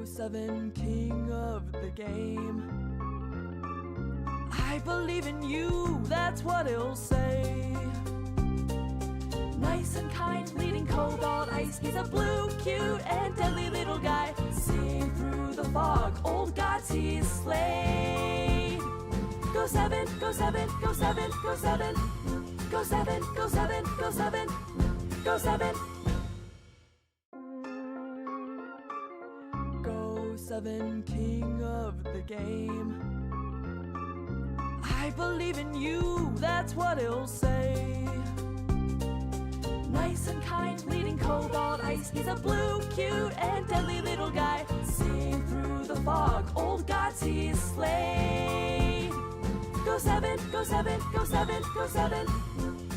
Go7 king of the game. I believe in you, that's what it'll say. Nice and kind, leading cobalt ice. He's a blue, cute, and deadly little guy. Seeing through the fog, old gods he's slayed. Go7, Go7, Go7, Go7. Go7, Go7, Go7, Go7. Go7 king of the game. I believe in you, that's what it'll say. Nice and kind, leading cobalt ice. He's a blue, cute, and deadly little guy. Seeing through the fog, old gods he's slayed. Go7, Go7, Go7, Go7.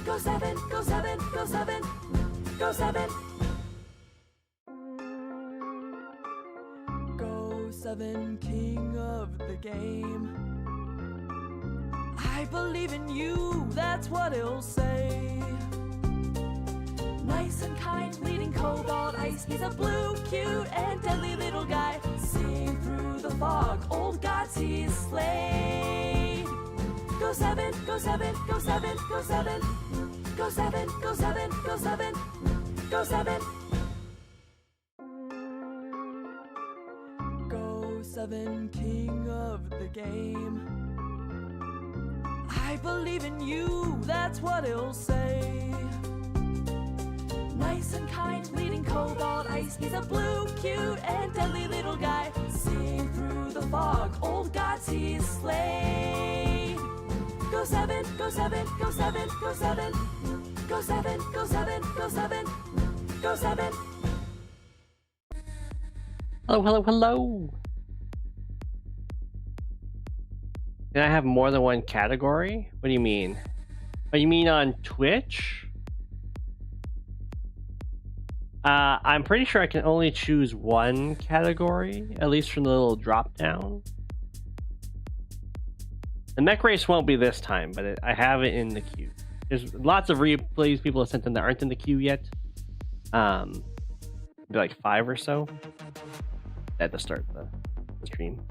Go7, Go7, Go7, Go7. Go7 king of the game. I believe in you, that's what it'll say. Nice and kind, leading cobalt ice. He's a blue, cute, and deadly little guy. Seeing through the fog, old gods he's slayed. Go7, Go7, Go7, Go7. Go7, Go7, Go7, Go7. Go7 king of the game. I believe in you, that's what it'll say. Nice and kind, leading cobalt ice. He's a blue, cute, and deadly little guy. Seeing through the fog, old gods he's slayed. Go7, Go7, Go7, Go7. Go7, Go7, Go7, Go7. Hello, hello, hello. Can I have more than one category? What do you mean? Oh, you mean on Twitch? I'm pretty sure I can only choose one category, at least from the little drop down. The Mech Race won't be this time, but I have it in the queue. There's lots of replays people have sent in that aren't in the queue yet. Maybe like 5 or so at the start of the stream.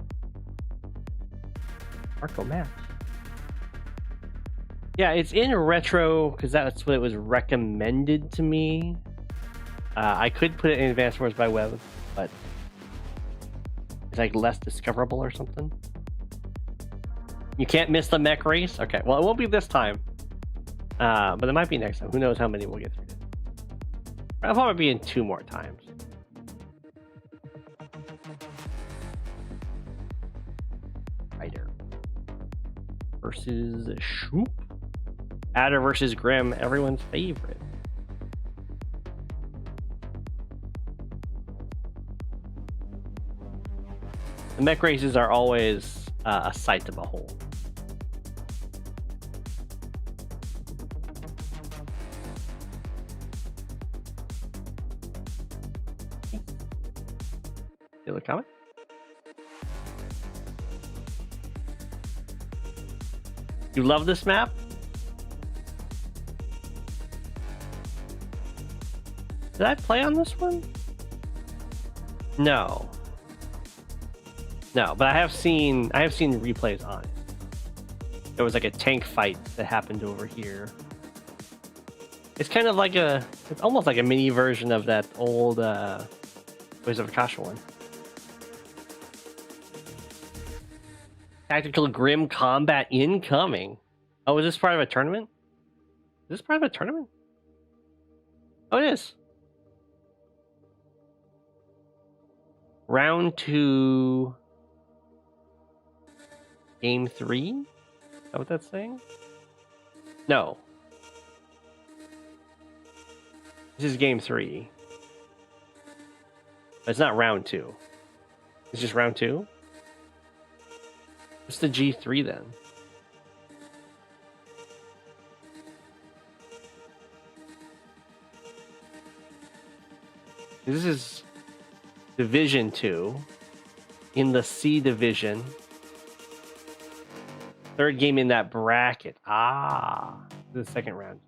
Marco Matt. Yeah, it's in retro because that's what it was recommended to me. I could put it in advanced wars by web, but it's like less discoverable or something. You can't miss the Mech Race? Okay, well, it won't be this time. But it might be next time. Who knows how many we'll get through. I'll probably be in 2 more times. Rider versus Shoop. Adder versus Grimm, everyone's favorite. The Mech races are always a sight to behold. Feel a comment? You love this map? Did I play on this one? No. No, but I have seen replays on it. There was like a tank fight that happened over here. It's kind of like it's almost like a mini version of that old Voice of Akasha one. Tactical Grimm combat incoming. Oh, is this part of a tournament? Is this part of a tournament? Oh, it is. Round 2. Game 3? Is that what that's saying? No. This is game 3. But it's not round 2. It's just round 2? What's the G3 then? This is Division 2 in the C division. Third game in that bracket. Ah, the second round.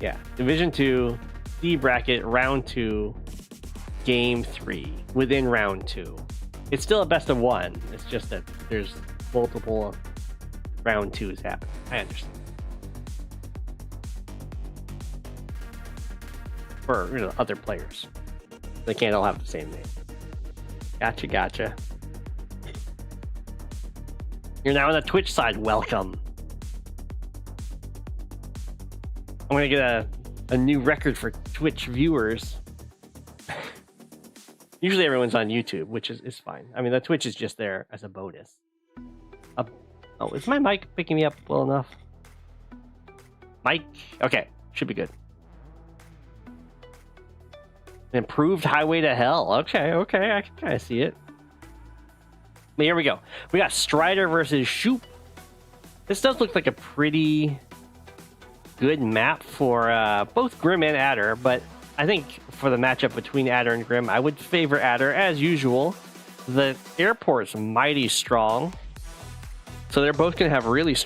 Yeah, Division 2, C bracket, round 2, game 3, within round 2. It's still a best of 1. It's just that there's multiple round 2s happening. I understand. For other players. They can't all have the same name. Gotcha. You're now on the Twitch side. Welcome. I'm gonna get a new record for Twitch viewers. Usually everyone's on YouTube, which is fine. I mean, the Twitch is just there as a bonus. Oh, is my mic picking me up well enough? Mic? Okay, should be good. Improved highway to hell. Okay, I can kind of see it. But here we go. We got Strider versus Shoop. This does look like a pretty good map for both Grimm and Adder, but I think for the matchup between Adder and Grimm, I would favor Adder as usual. The airport's mighty strong, so they're both going to have really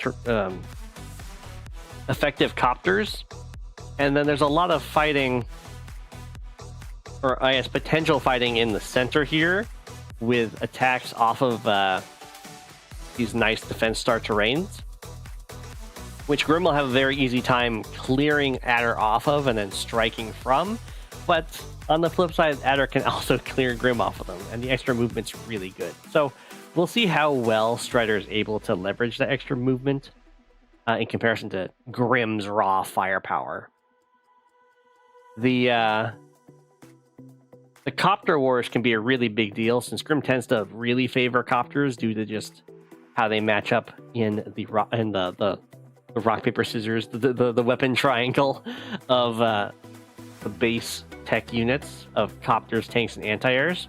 effective copters, and then there's a lot of fighting, or I guess potential fighting in the center here with attacks off of these nice defense star terrains, which Grimm will have a very easy time clearing Adder off of and then striking from. But on the flip side, Adder can also clear Grimm off of them, and the extra movement's really good. So we'll see how well Strider is able to leverage that extra movement in comparison to Grimm's raw firepower. The copter wars can be a really big deal, since Grimm tends to really favor copters due to just how they match up in the rock paper scissors, the weapon triangle of the base tech units of copters, tanks, and anti-airs.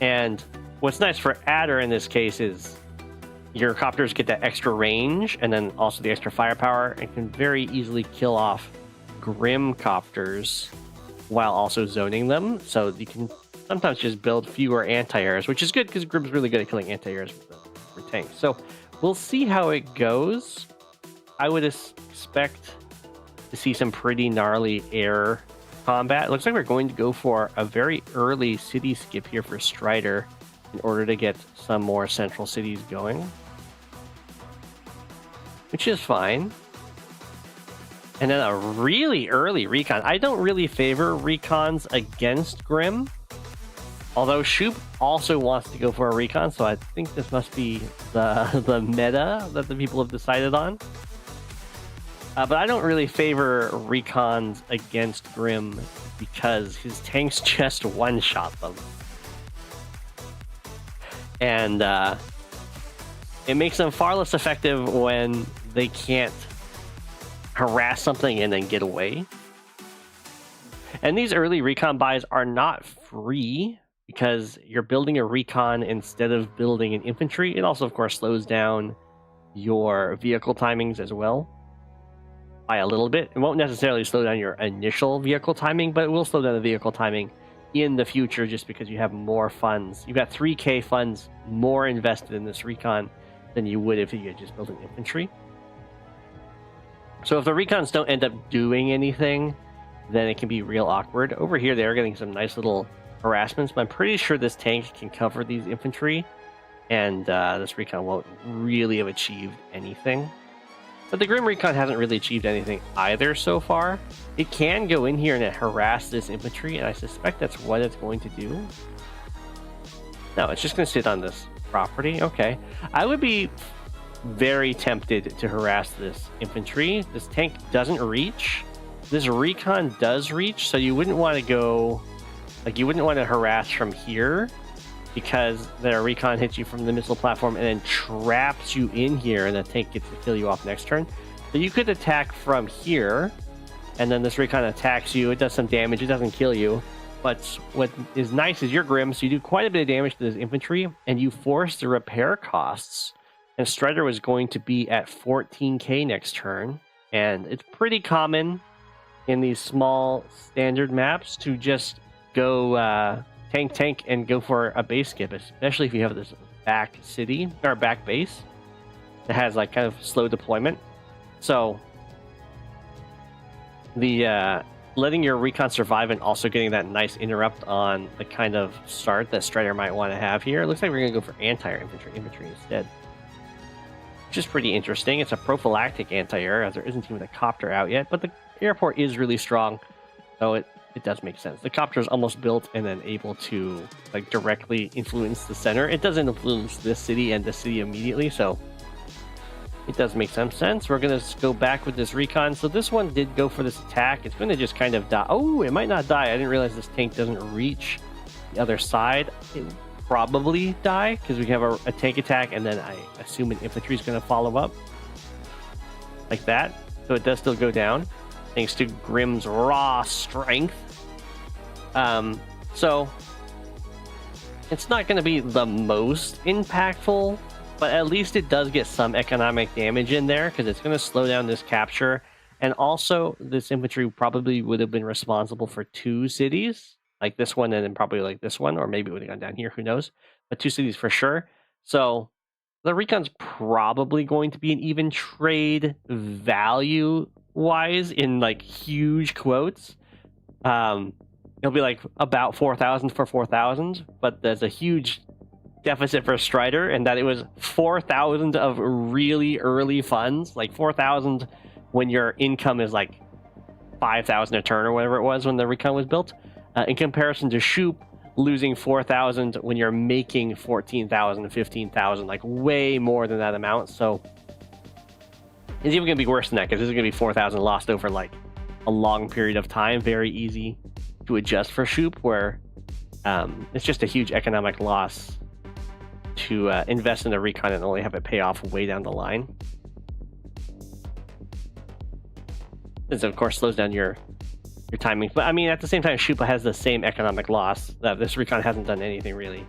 And what's nice for Adder in this case is your copters get that extra range and then also the extra firepower, and can very easily kill off Grimm copters while also zoning them. So you can sometimes just build fewer anti-airs, which is good because Grimm's really good at killing anti-airs for tanks. So we'll see how it goes. I would expect to see some pretty gnarly air combat. It looks like we're going to go for a very early city skip here for Strider in order to get some more central cities going, which is fine. And then a really early recon. I don't really favor recons against Grimm, although Shoop also wants to go for a recon, so I think this must be the meta that the people have decided on. But I don't really favor recons against Grimm because his tanks just one-shot them. And it makes them far less effective when they can't harass something and then get away. And these early recon buys are not free because you're building a recon instead of building an infantry. It also, of course, slows down your vehicle timings as well by a little bit. It won't necessarily slow down your initial vehicle timing, but it will slow down the vehicle timing in the future just because you have more funds. You've got 3k funds more invested in this recon than you would if you had just built an infantry. So if the recons don't end up doing anything, then it can be real awkward. Over here, they're getting some nice little harassments, but I'm pretty sure this tank can cover these infantry, and this recon won't really have achieved anything. But the Grimm recon hasn't really achieved anything either so far. It can go in here and harass this infantry, and I suspect that's what it's going to do. No, it's just going to sit on this property. Okay. I would be very tempted to harass this infantry. This tank doesn't reach. This recon does reach, so you wouldn't want to go... Like, you wouldn't want to harass from here, because their recon hits you from the missile platform and then traps you in here, and the tank gets to kill you off next turn. So you could attack from here, and then this recon attacks you. It does some damage. It doesn't kill you. But what is nice is you're Grimm, so you do quite a bit of damage to this infantry, and you force the repair costs. And Strider was going to be at 14k next turn, and it's pretty common in these small standard maps to just go tank and go for a base skip, especially if you have this back city or back base that has like kind of slow deployment. So the letting your recon survive and also getting that nice interrupt on the kind of start that Strider might want to have here. It looks like we're going to go for anti-air infantry instead, which is pretty interesting. It's a prophylactic anti-air, as there isn't even a copter out yet, but the airport is really strong, so it does make sense. The copter is almost built and then able to like directly influence the center. It doesn't influence this city and this city immediately, so it does make some sense. We're going to go back with this recon. So this one did go for this attack. It's going to just kind of die. Oh, it might not die. I didn't realize this tank doesn't reach the other side. It will probably die because we have a tank attack, and then I assume an infantry is going to follow up like that. So it does still go down thanks to Grimm's raw strength. So it's not going to be the most impactful, but at least it does get some economic damage in there because it's going to slow down this capture. And also, this infantry probably would have been responsible for 2 cities, like this one and then probably like this one, or maybe it would have gone down here, who knows? But 2 cities for sure. So the recon's probably going to be an even trade value-wise in like huge quotes. It'll be like about 4,000 for 4,000, but there's a huge deficit for Strider, and that it was 4,000 of really early funds, like 4,000 when your income is like 5,000 a turn or whatever it was when the recon was built, in comparison to Shoop losing 4,000 when you're making 14,000, 15,000, like way more than that amount. So it's even going to be worse than that because this is going to be 4,000 lost over like a long period of time. Very easy to adjust for Shoop, where it's just a huge economic loss to invest in a recon and only have it pay off way down the line. This, of course, slows down your timing. But, I mean, at the same time, Shoop has the same economic loss. That this recon hasn't done anything, really.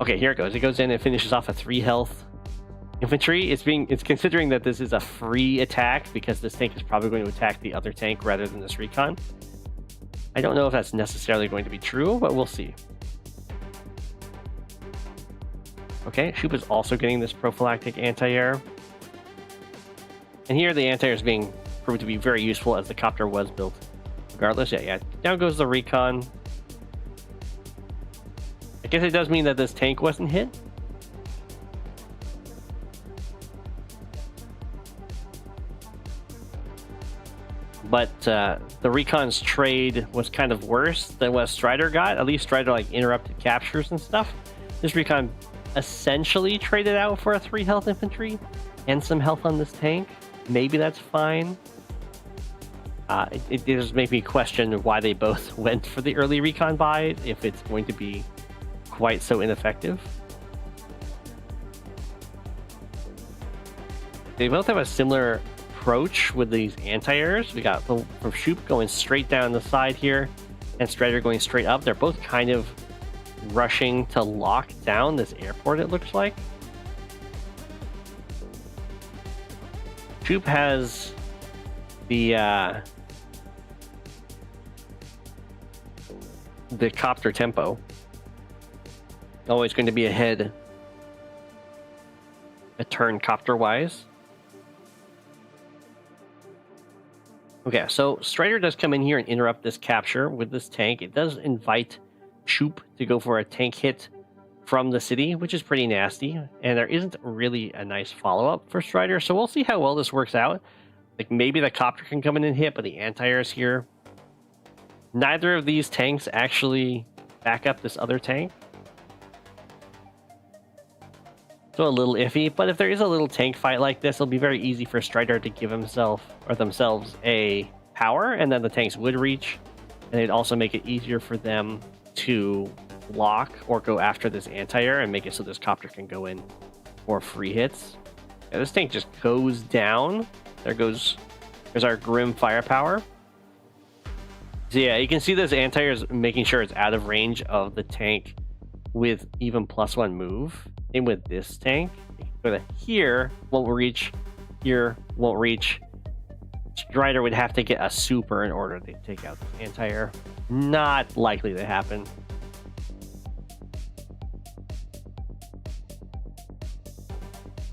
Okay, here it goes. It goes in and finishes off a 3 health infantry. It's considering that this is a free attack because this tank is probably going to attack the other tank rather than this recon. I don't know if that's necessarily going to be true, but we'll see. Okay, Shoop is also getting this prophylactic anti-air. And here the anti-air is being proved to be very useful as the copter was built. Regardless, yeah. Down goes the recon. I guess it does mean that this tank wasn't hit. But the recon's trade was kind of worse than what Strider got. At least Strider like interrupted captures and stuff. This recon essentially traded out for a 3 health infantry and some health on this tank. Maybe that's fine. It does make me question why they both went for the early recon buy if it's going to be quite so ineffective. They both have a similar approach with these anti-airs. We got from Shoop going straight down the side here and Strider going straight up. They're both kind of rushing to lock down this airport, it looks like. Shoop has the copter tempo. Always going to be ahead a turn copter wise. Okay, so Strider does come in here and interrupt this capture with this tank. It does invite Shoop to go for a tank hit from the city, which is pretty nasty, and there isn't really a nice follow-up for Strider, so we'll see how well this works out. Like, maybe the copter can come in and hit, but the anti-air is here. Neither of these tanks actually back up this other tank, so a little iffy. But if there is a little tank fight like this, it'll be very easy for Strider to give himself or themselves a power, and then the tanks would reach, and it'd also make it easier for them to block or go after this anti-air and make it so this copter can go in for free hits. Yeah, this tank just goes down. There's our Grimm firepower. So yeah, you can see this anti-air is making sure it's out of range of the tank with even +1 move. Same with this tank. Here won't reach, here won't reach. Strider would have to get a super in order to take out the anti-air. Not likely to happen.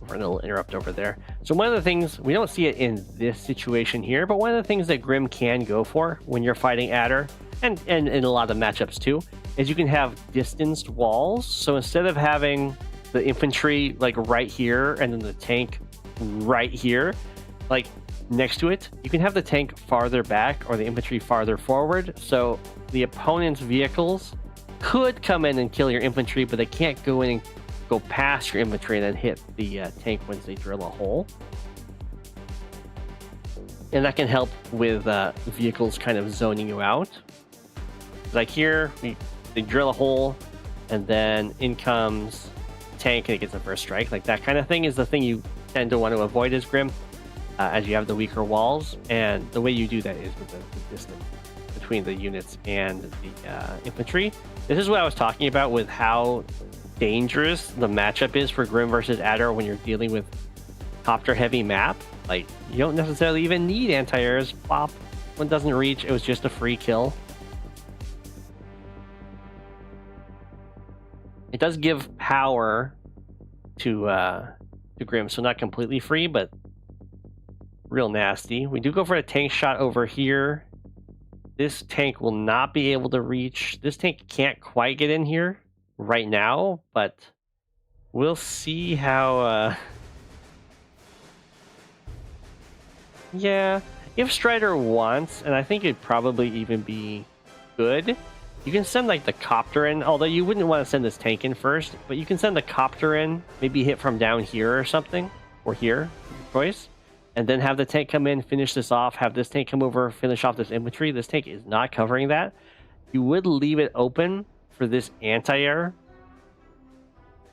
For a little interrupt over there. So one of the things, we don't see it in this situation here, but one of the things that Grimm can go for when you're fighting Adder, and in a lot of matchups too, is you can have distanced walls. So instead of having the infantry like right here and then the tank right here, like next to it, you can have the tank farther back or the infantry farther forward. So the opponent's vehicles could come in and kill your infantry, but they can't go in and go past your infantry and then hit the tank once they drill a hole. And that can help with vehicles kind of zoning you out. Like here, they drill a hole, and then in comes tank and it gets a first strike. Like that kind of thing is the thing you tend to want to avoid as Grimm, as you have the weaker walls. And the way you do that is with the distance between the units and the infantry. This is what I was talking about with how dangerous the matchup is for Grimm versus Adder when you're dealing with copter heavy map. Like, you don't necessarily even need anti-airs. Pop, one doesn't reach, it was just a free kill. It does give power to Grimm, so not completely free, but real nasty. We do go for a tank shot over here. This tank will not be able to reach. This tank can't quite get in here right now, but we'll see how... Yeah, if Strider wants, and I think it'd probably even be good, you can send like the copter in, although you wouldn't want to send this tank in first, but you can send the copter in, maybe hit from down here or something, or here, your choice, and then have the tank come in, finish this off, have this tank come over, finish off this infantry. This tank is not covering that. You would leave it open for this anti-air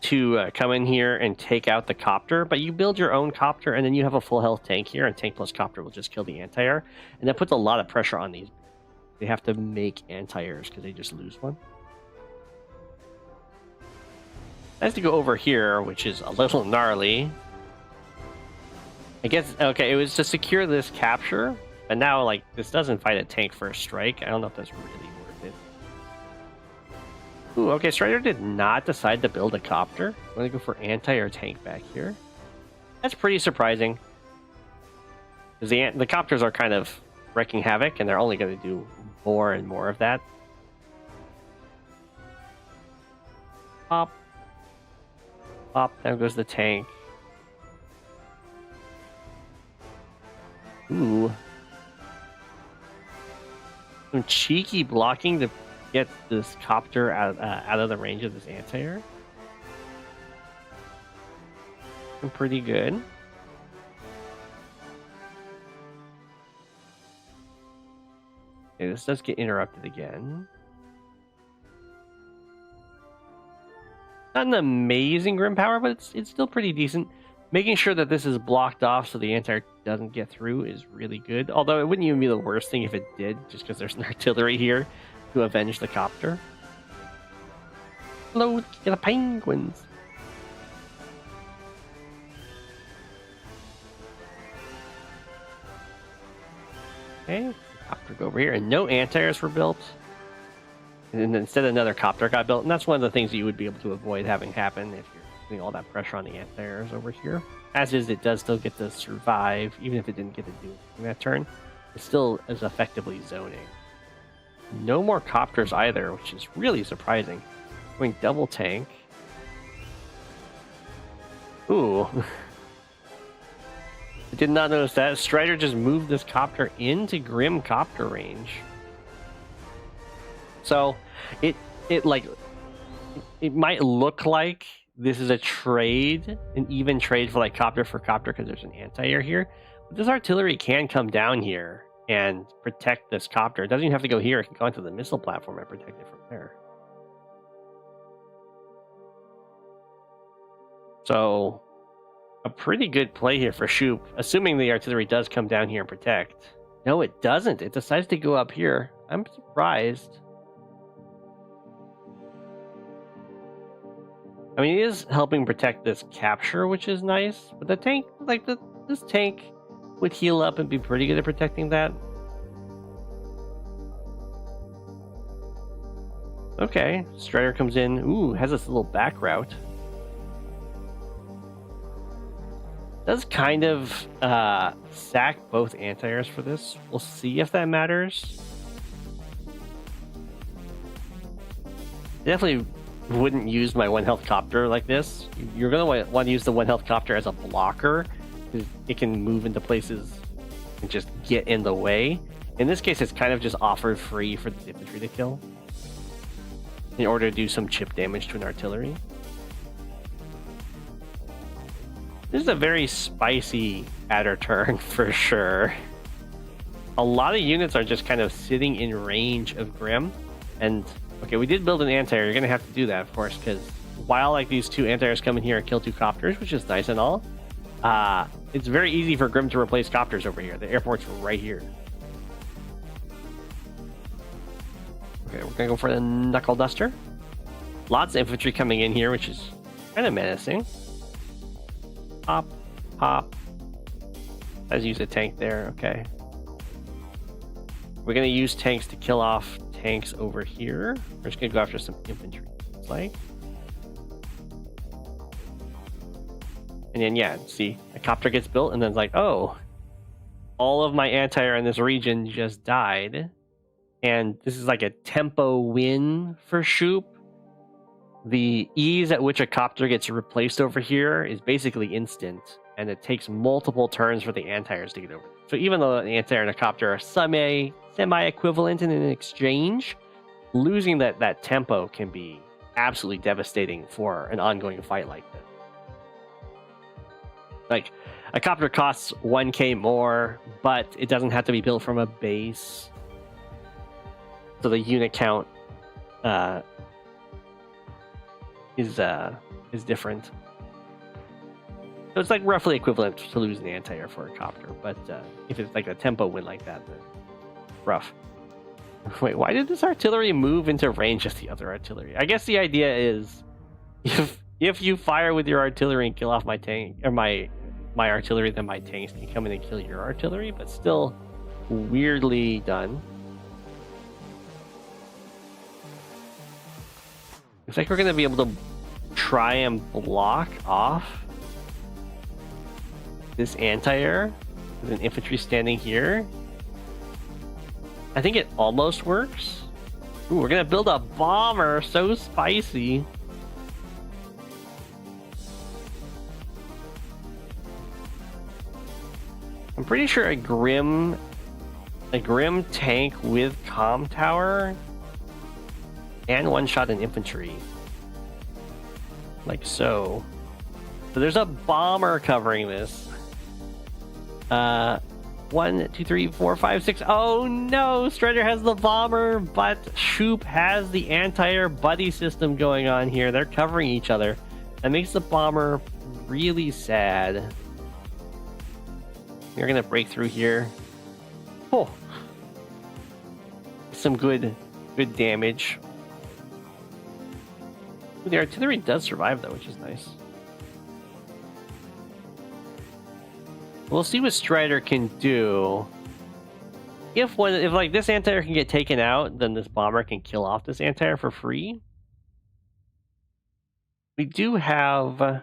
to come in here and take out the copter, but you build your own copter, and then you have a full health tank here, and tank plus copter will just kill the anti-air, and that puts a lot of pressure on these. They have to make anti-airs because they just lose one. I have to go over here, which is a little gnarly. I guess, okay, it was to secure this capture, but now, like, this doesn't fight a tank for a strike. I don't know if that's really worth it. Ooh, okay, Strider did not decide to build a copter. I'm going to go for anti-air tank back here. That's pretty surprising. Because the copters are kind of wreaking havoc, and they're only going to do more and more of that. Pop. Pop, down goes the tank. Ooh. Some cheeky blocking to get this copter out of the range of this anti-air. Pretty good. Okay, this does get interrupted again. Not an amazing Grimm power, but it's still pretty decent. Making sure that this is blocked off so the anti-air doesn't get through is really good. Although it wouldn't even be the worst thing if it did, just because there's an artillery here to avenge the copter. Hello, the penguins. Okay, copter go over here, and no anti-airs were built. And instead another copter got built, and that's one of the things that you would be able to avoid having happen if you're putting all that pressure on the anti-airs over here. As is, it does still get to survive, even if it didn't get to do anything that turn. It still is effectively zoning. No more copters either, which is really surprising. Going double tank. Ooh. I did not notice that. Strider just moved this copter into Grimm copter range. So it might look like this is a trade, an even trade for like copter for copter because there's an anti-air here. But this artillery can come down here and protect this copter. It doesn't even have to go here. It can go into the missile platform and protect it from there. So a pretty good play here for Shoop, assuming the artillery does come down here and protect. No, it doesn't. It decides to go up here. I'm surprised. I mean, it is helping protect this capture, which is nice. But the tank, like this tank would heal up and be pretty good at protecting that. Okay, Strider comes in. Ooh, has this little back route. Does kind of sack both anti-airs for this. We'll see if that matters. Definitely wouldn't use my 1 health copter like this. You're going to want to use the 1 health copter as a blocker, because it can move into places and just get in the way. In this case, it's kind of just offered free for the infantry to kill in order to do some chip damage to an artillery. This is a very spicy adder turn for sure. A lot of units are just kind of sitting in range of Grimm. And okay, we did build an anti-air. You're going to have to do that, of course, because while like these 2 anti-airs come in here and kill 2 copters, which is nice and all, it's very easy for Grimm to replace copters over here. The airport's right here. Okay, we're going to go for the Knuckle Duster. Lots of infantry coming in here, which is kind of menacing. Pop, pop. Let's use a tank there, okay. We're going to use tanks to kill off tanks over here. We're just going to go after some infantry. It's like. And then, yeah, see, a copter gets built, and then it's like, oh, all of my anti-air in this region just died. And this is like a tempo win for Shoop. The ease at which a copter gets replaced over here is basically instant, and it takes multiple turns for the anti-airs to get over. So even though the anti-air and a copter are semi-equivalent in an exchange, losing that tempo can be absolutely devastating for an ongoing fight like this. Like, a copter costs 1k more, but it doesn't have to be built from a base. So the unit count is different. So it's like roughly equivalent to losing the anti-air for a copter, but if it's like a tempo win like that, then rough. Wait, why did this artillery move into range of the other artillery? I guess the idea is if you fire with your artillery and kill off my tank or my artillery, then my tanks can come in and kill your artillery, but still weirdly done. Looks like we're going to be able to try and block off this anti-air with an infantry standing here. I think it almost works. Ooh, we're going to build a bomber. So spicy. I'm pretty sure a Grimm tank with comm tower and one-shot an infantry. Like so. So there's a bomber covering this. 1, 2, 3, 4, 5, 6. Oh no! Strider has the bomber, but Shoop has the anti-air buddy system going on here. They're covering each other. That makes the bomber really sad. You're gonna break through here. Oh, some good damage. The artillery does survive though, which is nice. We'll see what Strider can do. If like this anti-air can get taken out, then this bomber can kill off this anti-air for free. We do have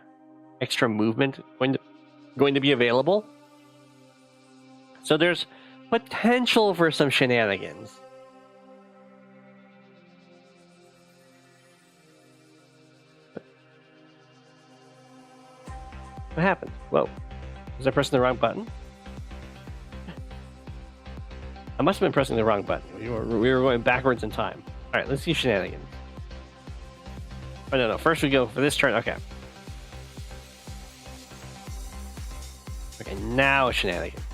extra movement going to be available. So there's potential for some shenanigans. What happened? Whoa. Was I pressing the wrong button? I must have been pressing the wrong button. We were going backwards in time. Alright, let's see shenanigans. Oh, no. First we go for this turn. Okay. Okay, now shenanigans.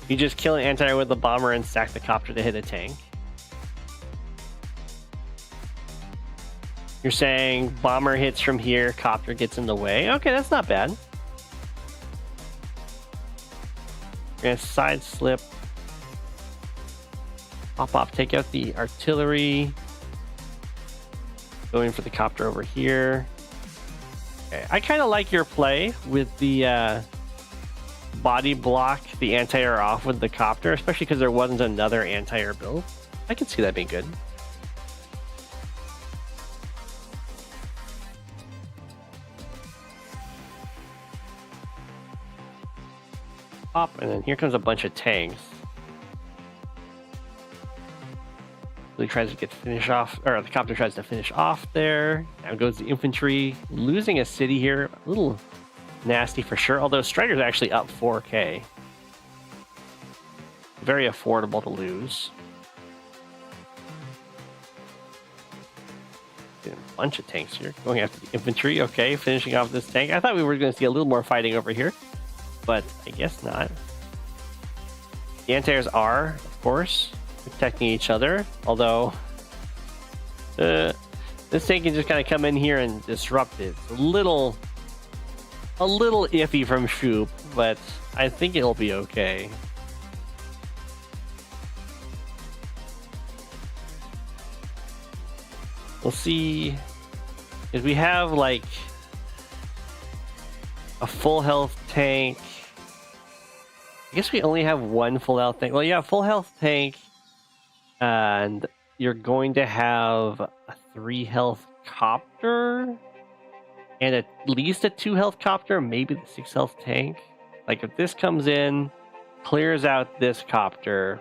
You just kill an anti-air with the bomber and stack the copter to hit a tank. You're saying bomber hits from here, copter gets in the way. Okay, that's not bad. You're gonna side slip. Pop, take out the artillery. Going for the copter over here. Okay, I kind of like your play with the body block the anti-air off with the copter, especially because there wasn't another anti-air build. I can see that being good. Pop, and then here comes a bunch of tanks. Really tries to get finish off, or the copter tries to finish off there. Now goes the infantry, losing a city here. A little nasty for sure, although Strider's actually up 4k. Very affordable to lose. A bunch of tanks here. Going after the infantry, okay, finishing off this tank. I thought we were going to see a little more fighting over here, but I guess not. The anti-airs are, of course, protecting each other, although this tank can just kind of come in here and disrupt it. It's a little iffy from Shoop, but I think it'll be okay. We'll see if we have like a full health tank. I guess we only have one full health tank. Well, yeah, full health tank. And you're going to have a 3 health copter and at least a 2 health copter, maybe the 6 health tank. Like if this comes in, clears out this copter,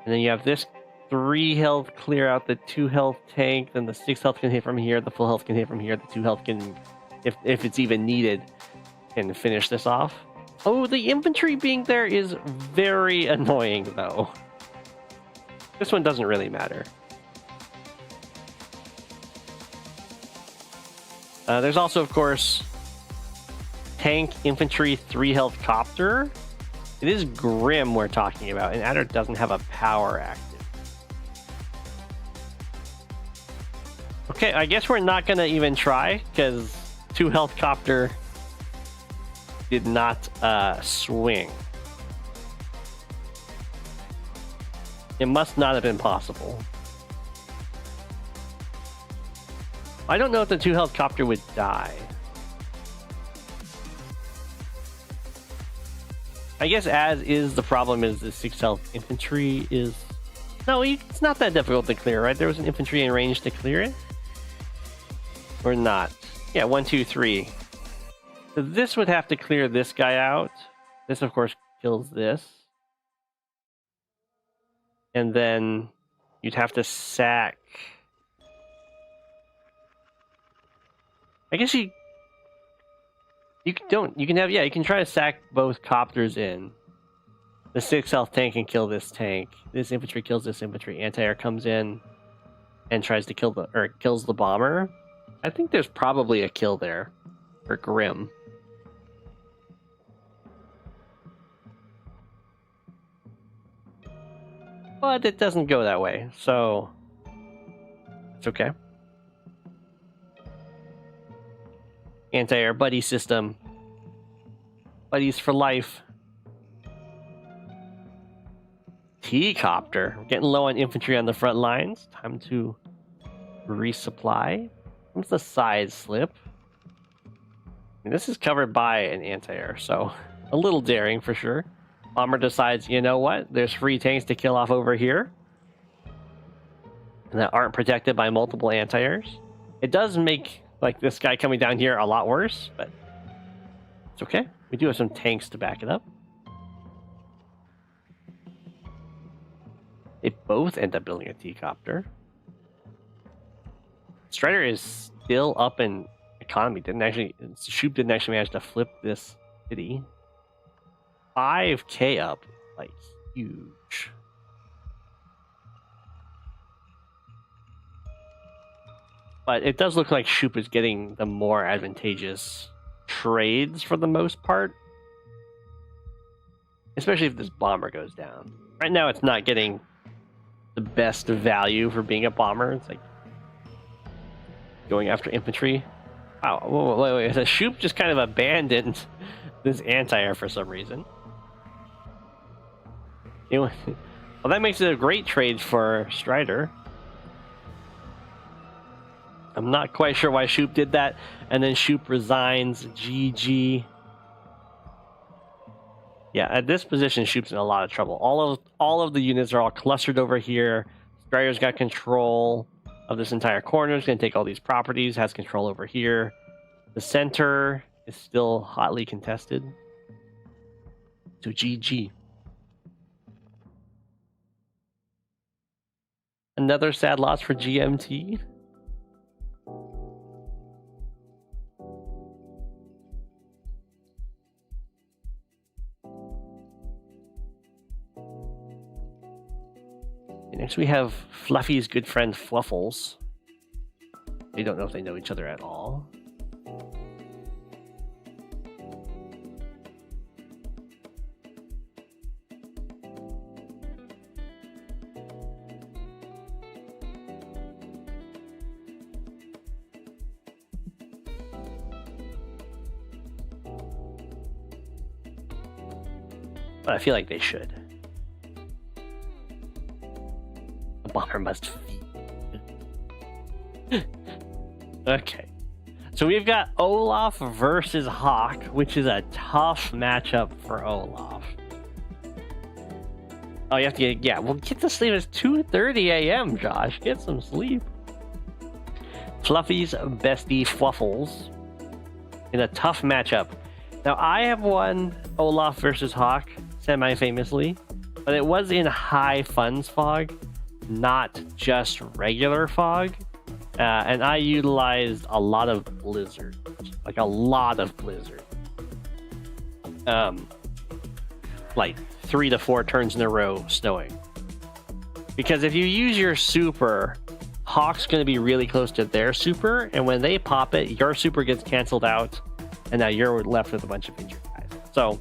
and then you have this 3 health clear out the 2 health tank, then the 6 health can hit from here, the full health can hit from here, the 2 health can, if it's even needed, can finish this off. Oh, the infantry being there is very annoying though. This one doesn't really matter. There's also, of course, tank, infantry, 3 health copter. It is Grimm we're talking about, and Adder doesn't have a power active. Okay, I guess we're not gonna even try, because 2 health copter did not swing. It must not have been possible. I don't know if the 2 health copter would die. I guess as is, the problem is the 6 health infantry is... No, it's not that difficult to clear, right? There was an infantry in range to clear it? Or not? Yeah, 1, 2, 3. So this would have to clear this guy out. This, of course, kills this. And then you'd have to sack. I guess you can try to sack both copters in. The 6 health tank can kill this tank. This infantry kills this infantry. Anti-air comes in and tries to kills the bomber. I think there's probably a kill there for Grimm. But it doesn't go that way, so it's okay. Anti-air buddy system. Buddies for life. T-copter. We're getting low on infantry on the front lines. Time to resupply. Comes the side slip. And this is covered by an anti-air, so a little daring for sure. Bomber decides, you know what? There's free tanks to kill off over here. And that aren't protected by multiple anti-airs. It does make, like, this guy coming down here a lot worse, but it's okay. We do have some tanks to back it up. They both end up building a T-copter. Strider is still up in economy. Shoop didn't actually manage to flip this city. 5k up, like, huge. But it does look like Shoop is getting the more advantageous trades for the most part. Especially if this bomber goes down. Right now it's not getting the best value for being a bomber. It's like going after infantry. Wow, wait. So Shoop just kind of abandoned this anti-air for some reason. Well, that makes it a great trade for Strider. I'm not quite sure why Shoop did that. And then Shoop resigns. GG. Yeah, at this position, Shoop's in a lot of trouble. All of the units are all clustered over here. Strider's got control of this entire corner. He's going to take all these properties. Has control over here. The center is still hotly contested. So GG. Another sad loss for GMT. Next we have Fluffy's good friend Fwufflez. They don't know if they know each other at all. But I feel like they should. The bomber must feed. Okay. So we've got Olaf versus Hawke, which is a tough matchup for Olaf. Oh, you have to get... Yeah, well, get to sleep. It's 2:30 a.m., Josh. Get some sleep. Fluffy's bestie Fwufflez in a tough matchup. Now, I have won Olaf versus Hawke semi-famously, but it was in high funds fog, not just regular fog. And I utilized a lot of blizzard, like a lot of blizzard. Like 3 to 4 turns in a row snowing. Because if you use your super, Hawke's going to be really close to their super, and when they pop it, your super gets canceled out, and now you're left with a bunch of injured guys. So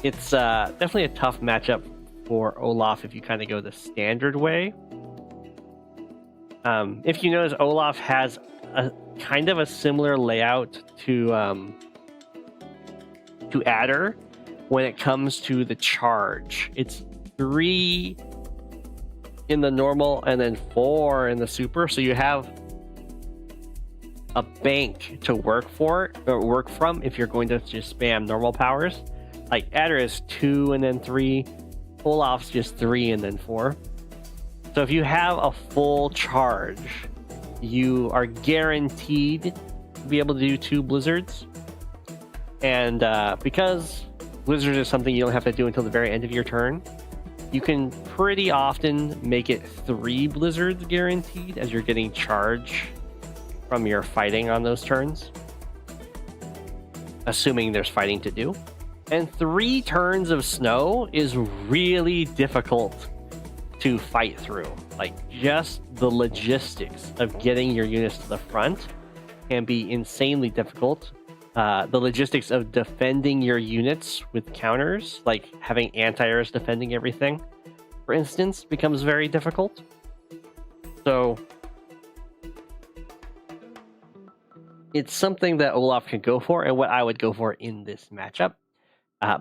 it's definitely a tough matchup for Olaf if you kind of go the standard way. If you notice, Olaf has a kind of a similar layout to Adder when it comes to the charge. It's 3 in the normal and then 4 in the super, so you have a bank to work from if you're going to just spam normal powers. Like Adder is 2 and then 3, Olaf's just 3 and then 4. So if you have a full charge, you are guaranteed to be able to do 2 blizzards. And because blizzards is something you don't have to do until the very end of your turn, you can pretty often make it 3 blizzards guaranteed as you're getting charge from your fighting on those turns, assuming there's fighting to do. And 3 turns of snow is really difficult to fight through. Like, just the logistics of getting your units to the front can be insanely difficult. The logistics of defending your units with counters, like having anti-airs defending everything, for instance, becomes very difficult. So it's something that Olaf can go for, and what I would go for in this matchup.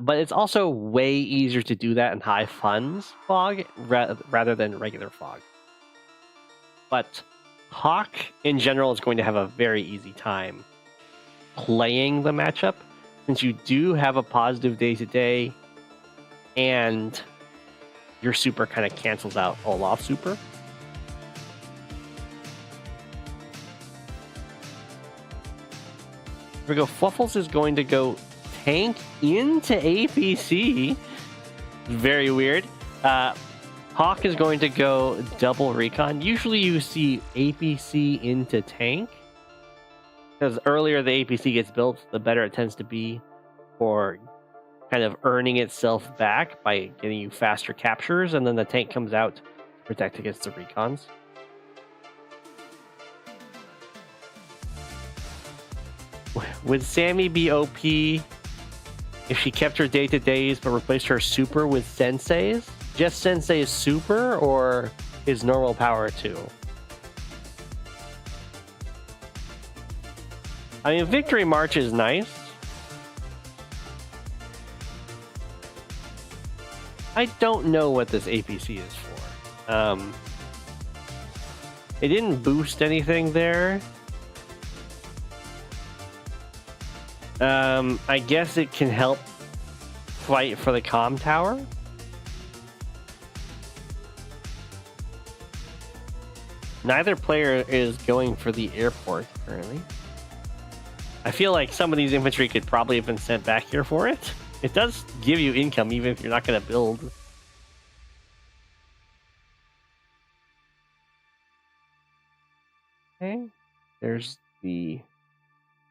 But it's also way easier to do that in high funds fog rather than regular fog. But Hawke, in general, is going to have a very easy time playing the matchup, since you do have a positive day-to-day, and your super kind of cancels out Olaf's super. Here we go. Fwufflez is going to go tank into APC. Very weird. Hawke is going to go double recon. Usually you see APC into tank, because earlier the APC gets built, the better it tends to be for kind of earning itself back by getting you faster captures, and then the tank comes out to protect against the recons. Would Sami be OP if she kept her day-to-days but replaced her super with Sensei's? Just Sensei's super, or his normal power too? I mean, Victory March is nice. I don't know what this APC is for. It didn't boost anything there. I guess it can help fight for the comm tower. Neither player is going for the airport currently. I feel like some of these infantry could probably have been sent back here for it. It does give you income even if you're not going to build. Okay, there's the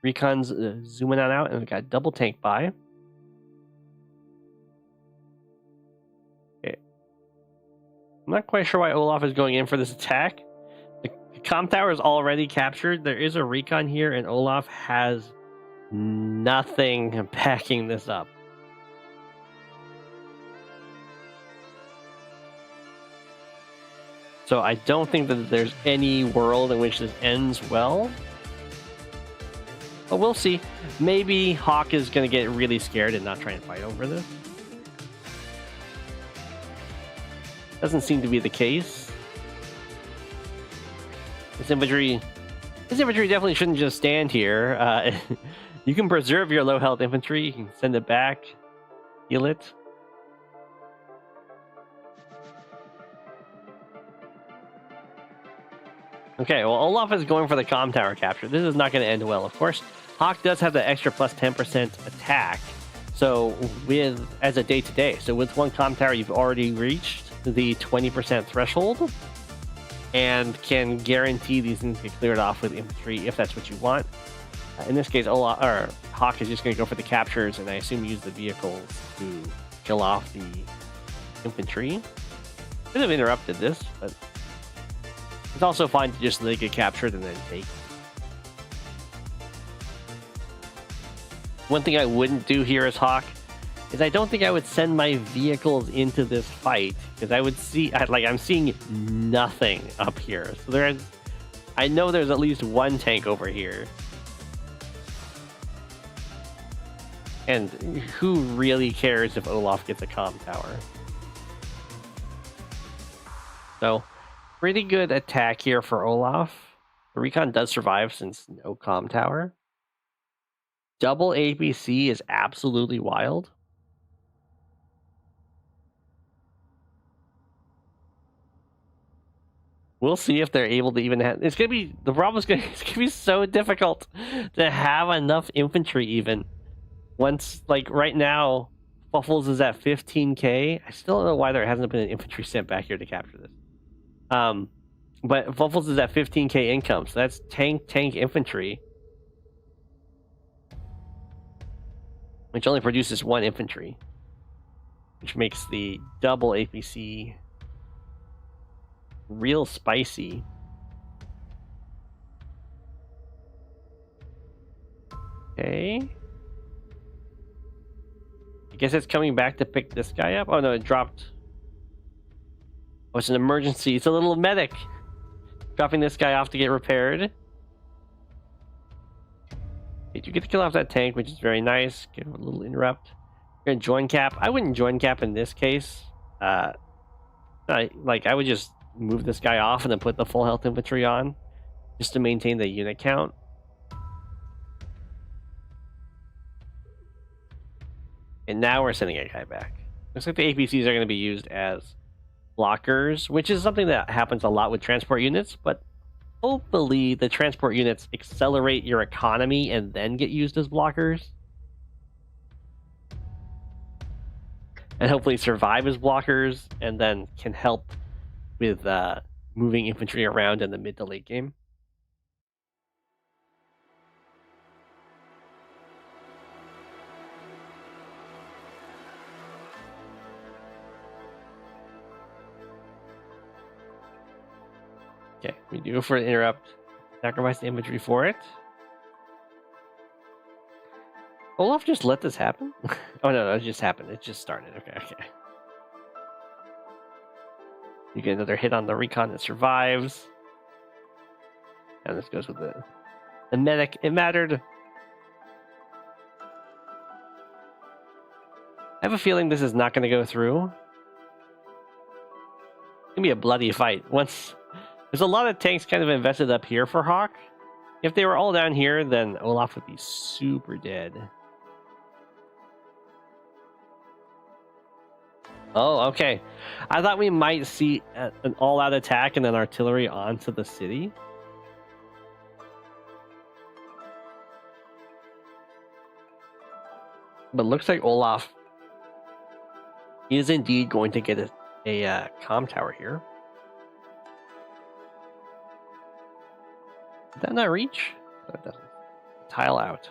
recons zooming on out, and we've got double tank by. Okay. I'm not quite sure why Olaf is going in for this attack. The comm tower is already captured. There is a recon here, and Olaf has nothing backing this up. So I don't think that there's any world in which this ends well. But we'll see. Maybe Hawke is going to get really scared and not try and fight over this. Doesn't seem to be the case. This infantry definitely shouldn't just stand here. You can preserve your low health infantry. You can send it back, heal it. Okay, well, Olaf is going for the comm tower capture. This is not going to end well, of course. Hawke does have the extra plus 10% attack. So as a day-to-day. So with one comm tower, you've already reached the 20% threshold and can guarantee these things get cleared off with infantry if that's what you want. In this case, Hawke is just going to go for the captures, and I assume use the vehicles to kill off the infantry. Could have interrupted this, but it's also fine to just let it get captured and then take. One thing I wouldn't do here as Hawke is I don't think I would send my vehicles into this fight, because I would see, I'm seeing nothing up here. So I know there's at least one tank over here. And who really cares if Olaf gets a comm tower? So, pretty good attack here for Olaf. The recon does survive since no comm tower. Double APC is absolutely wild. We'll see if they're able to even have... The problem is it's gonna be so difficult to have enough infantry even. Once, like, right now, Fwufflez is at 15k. I still don't know why there hasn't been an infantry sent back here to capture this. But Fwufflez is at 15k income, so that's tank infantry, which only produces one infantry, which makes the double APC real spicy. Okay. I guess it's coming back to pick this guy up. Oh no, it dropped. Oh, it's an emergency. It's a little medic. Dropping this guy off to get repaired. You get to kill off that tank, which is very nice. Give a little interrupt. You're gonna join cap. I wouldn't join cap in this case. I would just move this guy off and then put the full health infantry on, just to maintain the unit count. And now we're sending a guy back. Looks like the APCs are going to be used as blockers, which is something that happens a lot with transport units, but hopefully the transport units accelerate your economy and then get used as blockers. And hopefully survive as blockers and then can help with moving infantry around in the mid to late game. Okay, we do go for an interrupt. Sacrifice the infantry for it. Olaf just let this happen? Oh no, it just happened. It just started. Okay. You get another hit on the recon that survives. And this goes with the medic. It mattered. I have a feeling this is not going to go through. It's going to be a bloody fight. There's a lot of tanks kind of invested up here for Hawke. If they were all down here, then Olaf would be super dead. Oh, okay. I thought we might see an all-out attack and then artillery onto the city. But looks like Olaf is indeed going to get a comm tower here. Did that not reach? No, it doesn't. Tile out.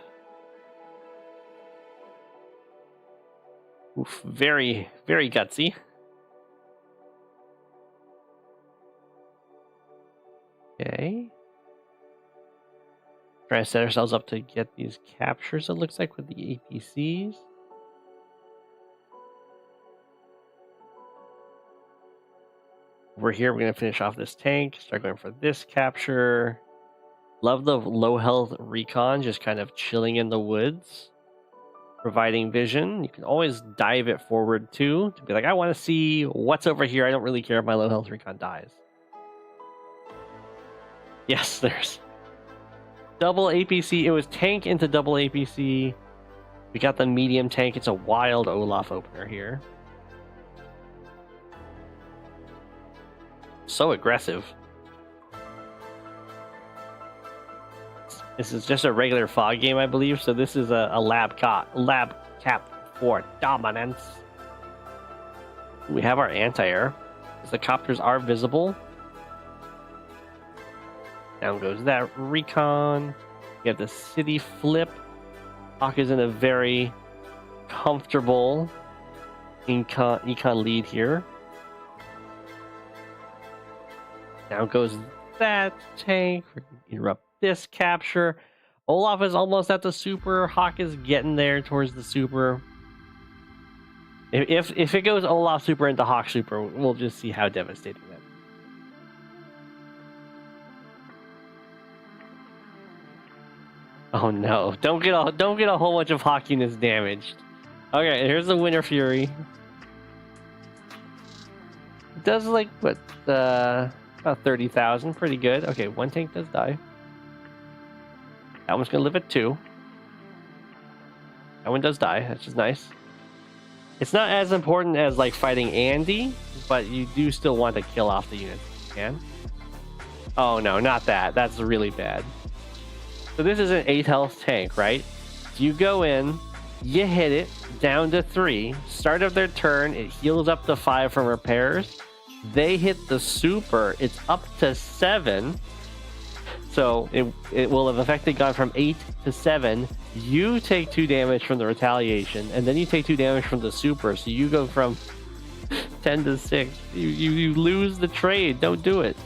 Oof, very, very gutsy. Okay. Trying to set ourselves up to get these captures, it looks like, with the APCs. Over here, we're going to finish off this tank, start going for this capture. Love the low health recon, just kind of chilling in the woods, providing vision. You can always dive it forward too, to be like, I want to see what's over here. I don't really care if my low health recon dies. Yes, there's double APC. It was tank into double APC. We got the medium tank. It's a wild Olaf opener here. So aggressive. This is just a regular fog game, I believe. So this is a lab cap for dominance. We have our anti-air. The copters are visible. Down goes that recon. We have the city flip. Hawke is in a very comfortable econ lead here. Down goes that tank. We're gonna interrupt this capture. Olaf is almost at the super. Hawke is getting there towards the super. If it goes Olaf super into Hawke super, we'll just see how devastating that is. Oh no! Don't get a whole bunch of Hawke units damaged. Okay, here's the Winter Fury. It does like what about 30,000, pretty good. Okay, one tank does die. That one's gonna live at 2. That one does die. That's just nice. It's not as important as like fighting Andy, but you do still want to kill off the units if you can. Oh no, not that. That's really bad. So this is an 8 health tank, right? So you go in, you hit it down to 3. Start of their turn, it heals up to 5 from repairs. They hit the super, it's up to 7. So it will have effectively gone from 8 to 7. You take 2 damage from the retaliation, and then you take 2 damage from the super. So you go from 10 to 6. You lose the trade. Don't do it.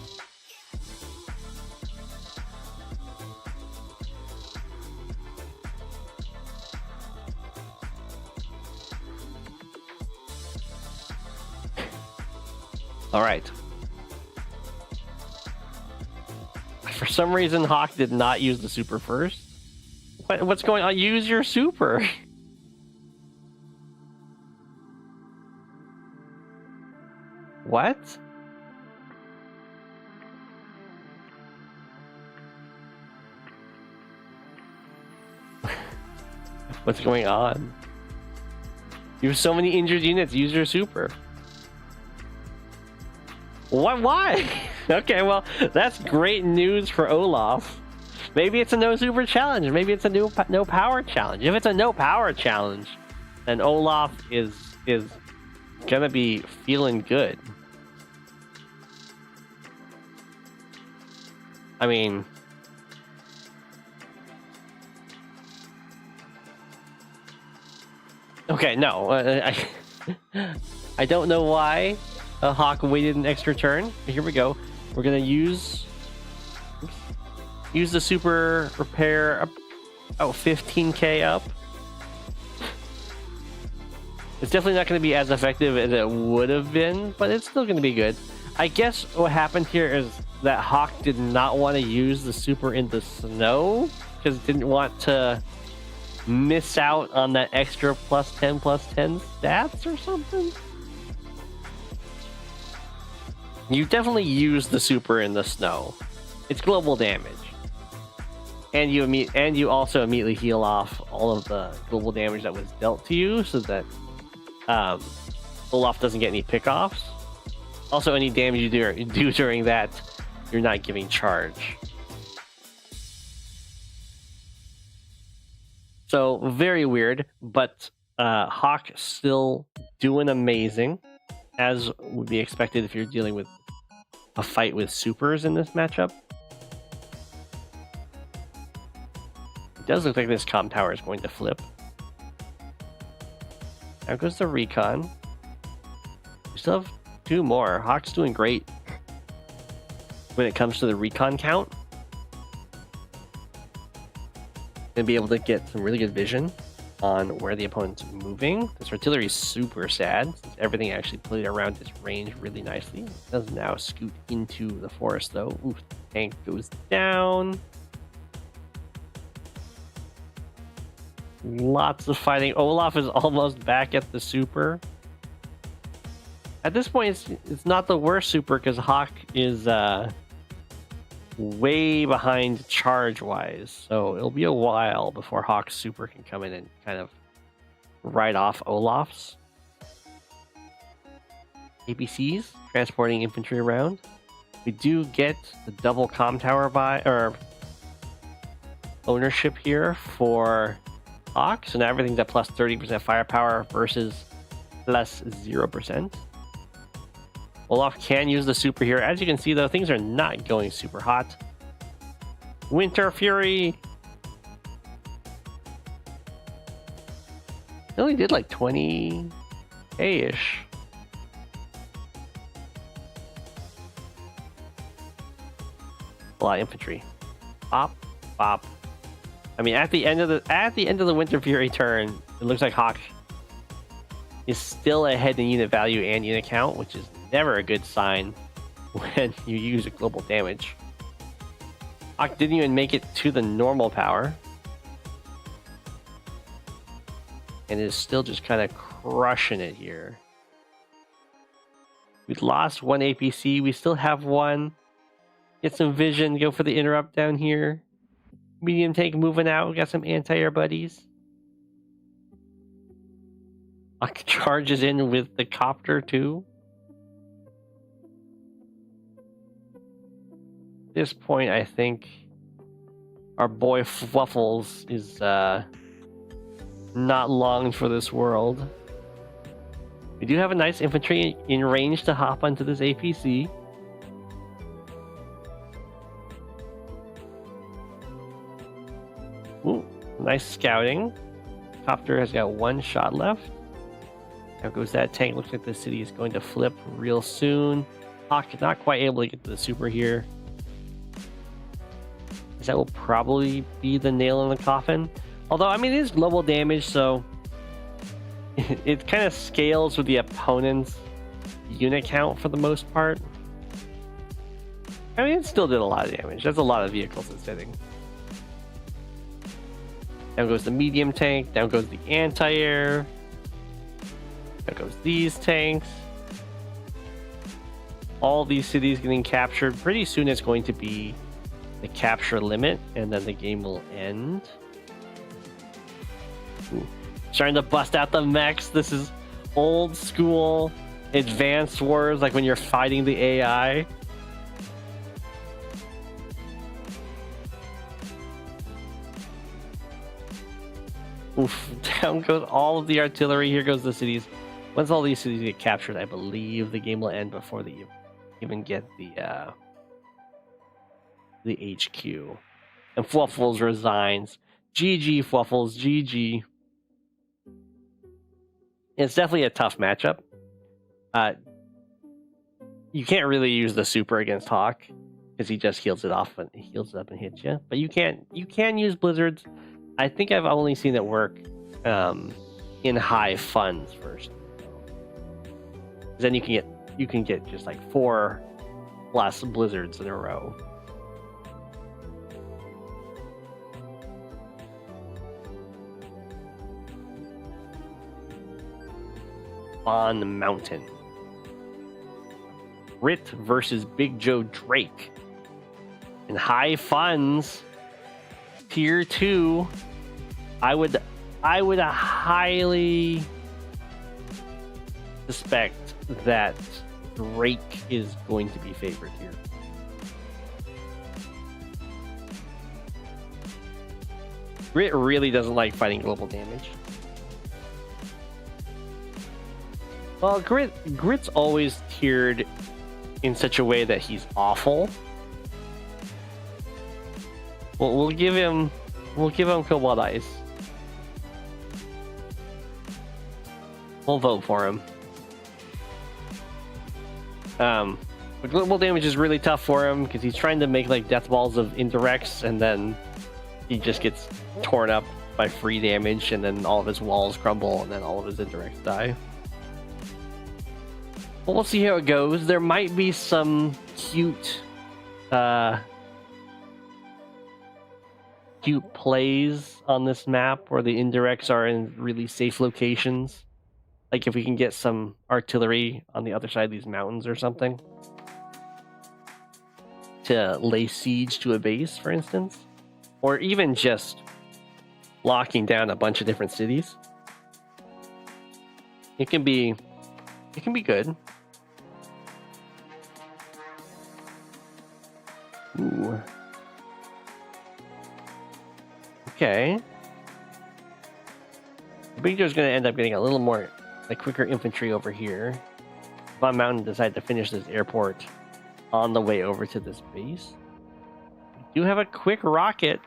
All right. For some reason, Hawke did not use the super first. What's going on? Use your super. What? What's going on? You have so many injured units. Use your super. What? Why? Okay, well, that's great news for Olaf. Maybe it's a no super challenge. Maybe it's a no power challenge. If it's a no power challenge, then Olaf is gonna be feeling good. I mean, okay, no, I don't know why Hawke waited an extra turn. But here we go. We're gonna use the super repair up. Oh, 15k up. It's definitely not going to be as effective as it would have been, but it's still going to be good. I guess what happened here is that Hawke did not want to use the super in the snow because it didn't want to miss out on that extra +10 +10 stats or something. You definitely use the super in the snow. It's global damage. And you also immediately heal off all of the global damage that was dealt to you, so that Olaf doesn't get any pickoffs. Also, any damage you do during that, you're not giving charge. So very weird, but Hawke still doing amazing, as would be expected if you're dealing with a fight with supers in this matchup. It does look like this comm tower is going to flip. Now goes the recon. We still have 2 more. Hawke's doing great when it comes to the recon count. Gonna be able to get some really good vision on where the opponent's moving. This artillery is super sad, since everything actually played around its range really nicely. It does now scoot into the forest though. Oof, the tank goes down. Lots of fighting. Olaf is almost back at the super. At this point, it's not the worst super because Hawke is way behind charge-wise. So it'll be a while before Hawke's super can come in and kind of write off Olaf's. APCs, transporting infantry around. We do get the double comm tower ownership here for Hawke, so now everything's at plus 30% firepower versus plus 0%. Olaf can use the super here. As you can see though, things are not going super hot. Winter Fury! It only did like 20k-ish. A lot of infantry. Bop, bop. I mean, at the end of the Winter Fury turn, it looks like Hawke is still ahead in unit value and unit count, which is never a good sign when you use a global damage. Hawke didn't even make it to the normal power, and is still just kind of crushing it here. We lost 1 APC. We still have 1. Get some vision. Go for the interrupt down here. Medium tank moving out. We got some anti-air buddies. Hawke charges in with the copter too. At this point, I think our boy Fwufflez is not long for this world. We do have a nice infantry in range to hop onto this APC. Ooh, nice scouting. Copter has got 1 shot left. Now goes that tank. Looks like the city is going to flip real soon. Hawke not quite able to get to the super here. That will probably be the nail in the coffin. Although, I mean, it is global damage, so it kind of scales with the opponent's unit count for the most part. I mean, it still did a lot of damage. That's a lot of vehicles it's hitting. Down goes the medium tank. Down goes the anti-air. Down goes these tanks. All these cities getting captured. Pretty soon it's going to be the capture limit, and then the game will end. Ooh. Starting to bust out the mechs. This is old school advanced wars, like when you're fighting the AI. Oof, down goes all of the artillery. Here goes the cities. Once all these cities get captured, I believe the game will end before they even get the HQ. And Fwufflez resigns. GG, Fwufflez, GG. It's definitely a tough matchup. You can't really use the super against Hawke because he just heals it off and heals it up and hits you. But you can use blizzards. I think I've only seen it work in high funds first. Then you can get just like 4 plus blizzards in a row. VonMountain. Rit versus Bigjoe Drake. In high funds, tier 2, I would highly suspect that Drake is going to be favored here. Rit really doesn't like fighting global damage. Well, Grit's always tiered in such a way that he's awful. We'll give him Cobalt Ice. We'll vote for him. But global damage is really tough for him because he's trying to make like death balls of indirects, and then he just gets torn up by free damage, and then all of his walls crumble, and then all of his indirects die. But we'll see how it goes. There might be some cute plays on this map where the indirects are in really safe locations. Like if we can get some artillery on the other side of these mountains or something to lay siege to a base, for instance, or even just locking down a bunch of different cities. It can be good. Ooh. Okay. Bigjoe's going to end up getting a little more, like, quicker infantry over here. VonMountain decided to finish this airport on the way over to this base. We do have a quick rocket,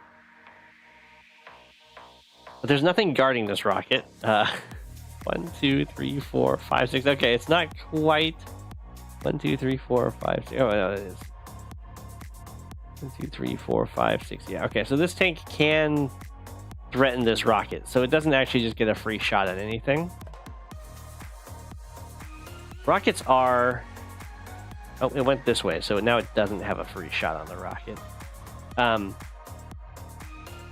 but there's nothing guarding this rocket. 1, 2, 3, 4, 5, 6. Okay, it's not quite 1, 2, 3, 4, 5, 6. Oh, no, it is 1, 2, 3, 4, 5, 6. Yeah, okay, so this tank can threaten this rocket, so it doesn't actually just get a free shot at anything. Rockets are... Oh, it went this way, so now it doesn't have a free shot on the rocket.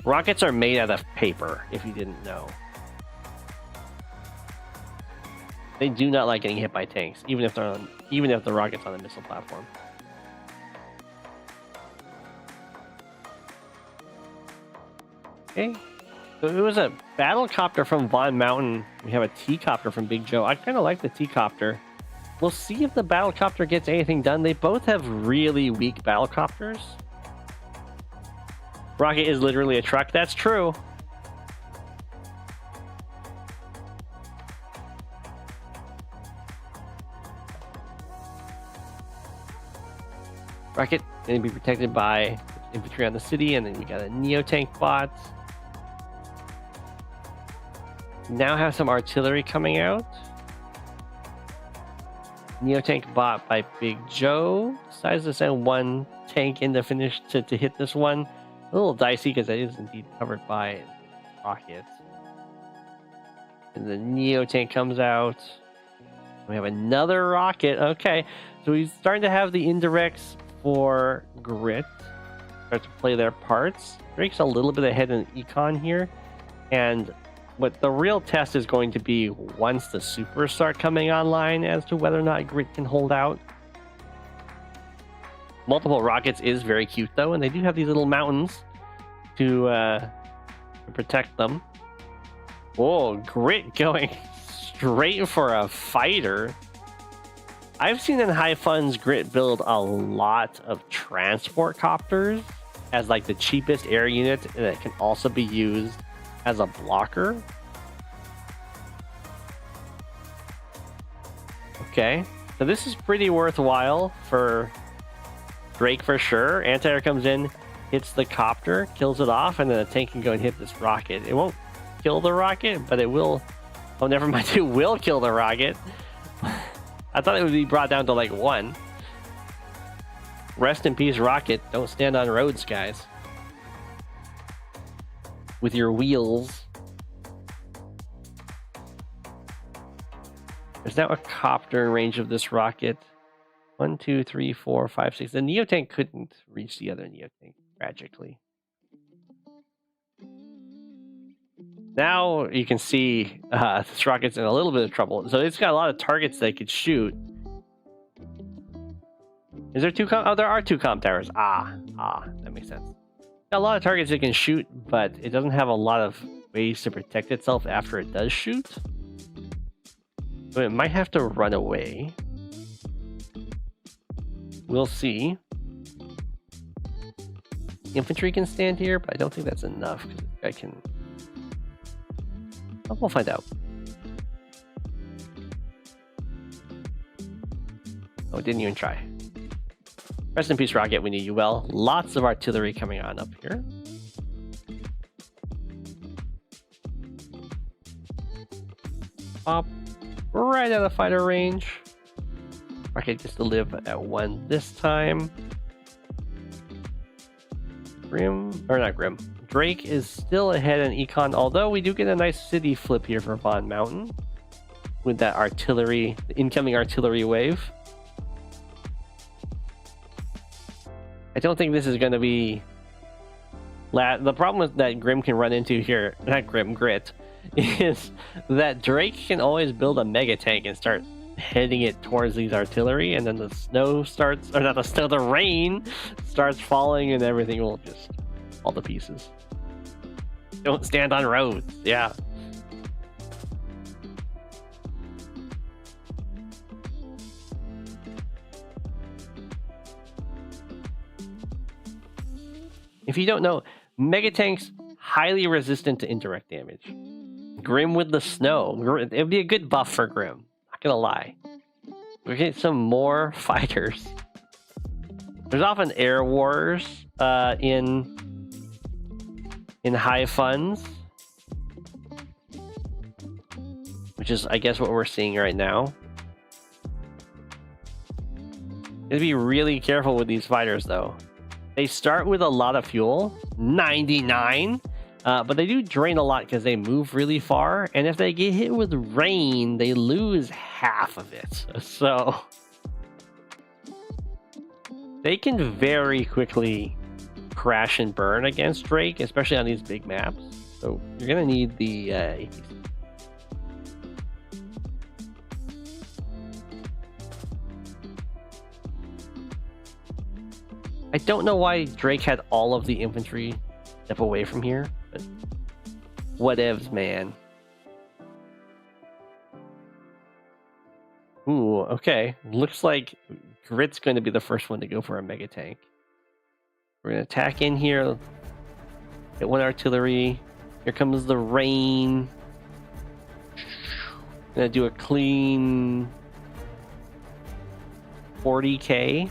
Rockets are made out of paper, if you didn't know. They do not like getting hit by tanks, even if the rocket's on a missile platform. Okay. So it was a battle copter from VonMountain. We have a T-copter from Bigjoe. I kind of like the T-copter. We'll see if the battle copter gets anything done. They both have really weak battle copters. Rocket is literally a truck. That's true. Rocket going to be protected by infantry on the city, and then we got a Neo-tank bot. Now have some artillery coming out. Neo-tank bot by Bigjoe. Decides to send one tank in to finish to hit this one. A little dicey because it is indeed covered by rockets. And the Neo-tank comes out. We have another rocket. Okay, so he's starting to have the indirects for Grit start to play their parts. Drake's a little bit ahead in econ here, and what the real test is going to be once the supers start coming online as to whether or not Grit can hold out. Multiple rockets is very cute though, and they do have these little mountains to protect them. Whoa, Grit going straight for a fighter. I've seen in High Funds Grit build a lot of transport copters as like the cheapest air unit that can also be used as a blocker. Okay, so this is pretty worthwhile for Drake for sure. Anti-air comes in, hits the copter, kills it off, and then the tank can go and hit this rocket. It won't kill the rocket, but it will... Oh, never mind, it will kill the rocket. I thought it would be brought down to like 1. Rest in peace, rocket. Don't stand on roads, guys. With your wheels. There's now a copter in range of this rocket. 1, 2, 3, 4, 5, 6. The Neo-tank couldn't reach the other Neo-tank, tragically. Now you can see this rocket's in a little bit of trouble. So it's got a lot of targets they could shoot. Is there 2 comp? Oh, there are 2 comp towers. That makes sense. Got a lot of targets it can shoot, but it doesn't have a lot of ways to protect itself after it does shoot. So it might have to run away. We'll see. Infantry can stand here, but I don't think that's enough because I can... Oh, we'll find out. Oh, it didn't even try. Rest in peace, Rocket. We need you well. Lots of artillery coming on up here. Pop right out of fighter range. Rocket gets to live at 1 this time. Grimm, or not Grimm. Drake is still ahead in Econ, although we do get a nice city flip here for VonMountain with that artillery, the incoming artillery wave. I don't think this is going to be... The problem that Grimm can run into here, not Grimm, Grit, is that Drake can always build a mega tank and start heading it towards these artillery, and then the snow starts, or not the snow, the rain starts falling, and everything will just fall to pieces. Don't stand on roads, yeah. If you don't know, mega tanks highly resistant to indirect damage. Grimm with the snow, it would be a good buff for Grimm. Not gonna lie. We get some more fighters. There's often air wars in high funds, which is, I guess, what we're seeing right now. You have to be really careful with these fighters, though. They start with a lot of fuel, 99, but they do drain a lot because they move really far, and if they get hit with rain, they lose half of it. So they can very quickly crash and burn against Drake, especially on these big maps. So you're gonna need the APC. I don't know why Drake had all of the infantry step away from here, but whatevs, man. Ooh, okay. Looks like Grit's going to be the first one to go for a mega tank. We're going to attack in here. Get 1 artillery. Here comes the rain. Gonna do a clean 40k.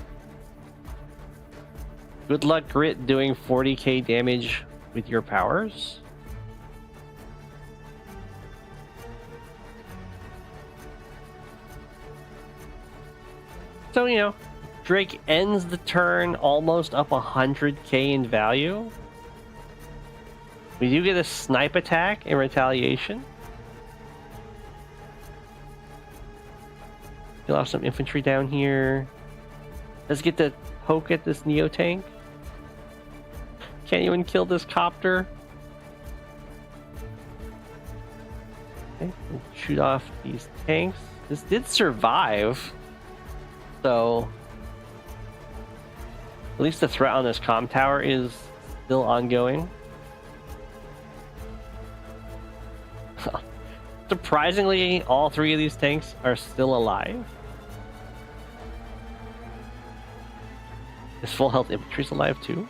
Good luck, Grit, doing 40k damage with your powers. So, you know, Drake ends the turn almost up 100k in value. We do get a snipe attack in retaliation. Kill off some infantry down here. Let's get to poke at this Neo tank. Can't even kill this copter. Okay, we'll shoot off these tanks. This did survive, so at least the threat on this comm tower is still ongoing. Surprisingly, all 3 of these tanks are still alive. This full health infantry's alive too.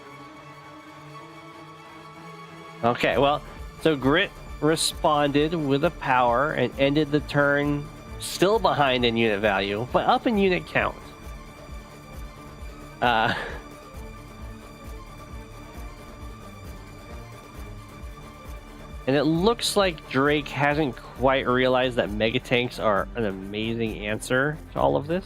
Okay, well, so Grit responded with a power and ended the turn still behind in unit value, but up in unit count. And it looks like Drake hasn't quite realized that mega tanks are an amazing answer to all of this.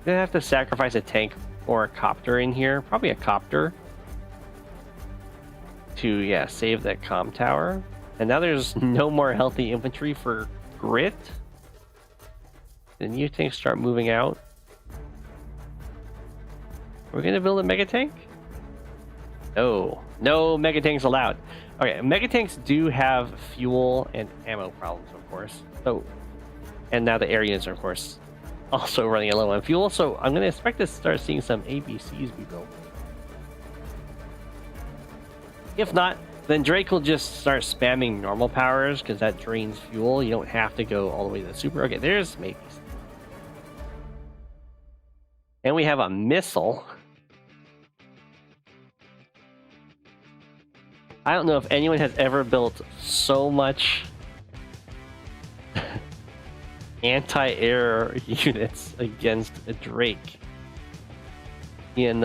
Gonna have to sacrifice a tank or a copter in here, probably a copter, to save that comm tower. And now there's no more healthy infantry for Grit. The new tanks start moving out. We're gonna build a mega tank? No mega tanks allowed. Okay, mega tanks do have fuel and ammo problems, of course. So, and now the air units are, of course, also running a low on fuel. So I'm going to expect to start seeing some ABCs be built. If not, then Drake will just start spamming normal powers because that drains fuel. You don't have to go all the way to the super. Okay, there's maybe. And we have a missile. I don't know if anyone has ever built so much anti-air units against a Drake in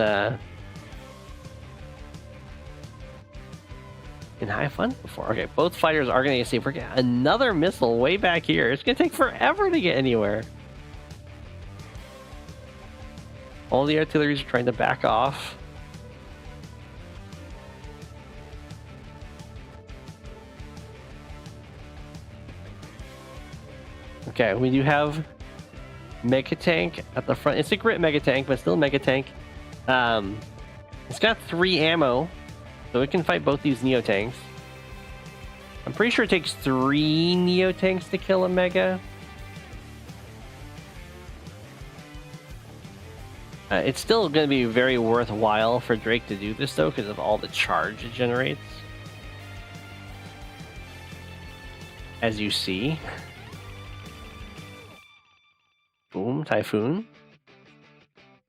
High Fun before. Okay, both fighters are going to see if we get another missile way back here. It's going to take forever to get anywhere. All the artilleries are trying to back off. Okay, we do have Mega Tank at the front. It's a Grit Mega Tank, but still Mega Tank. It's got 3 ammo, so it can fight both these Neo Tanks. I'm pretty sure it takes 3 Neo Tanks to kill a Mega. It's still going to be very worthwhile for Drake to do this, though, because of all the charge it generates. As you see. Boom, Typhoon.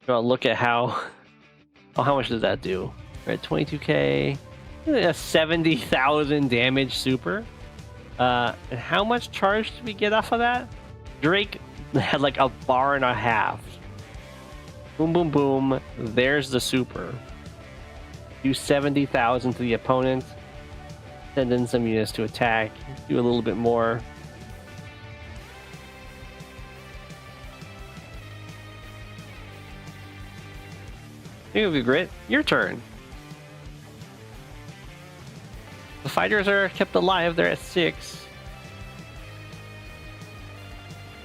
I'll look at how... Oh, how much does that do? We're at 22k. A 70,000 damage super. And how much charge did we get off of that? Drake had like a bar and a half. Boom, boom, boom. There's the super. Do 70,000 to the opponent. Send in some units to attack. Do a little bit more. Grit, your turn. The fighters are kept alive. They're at 6.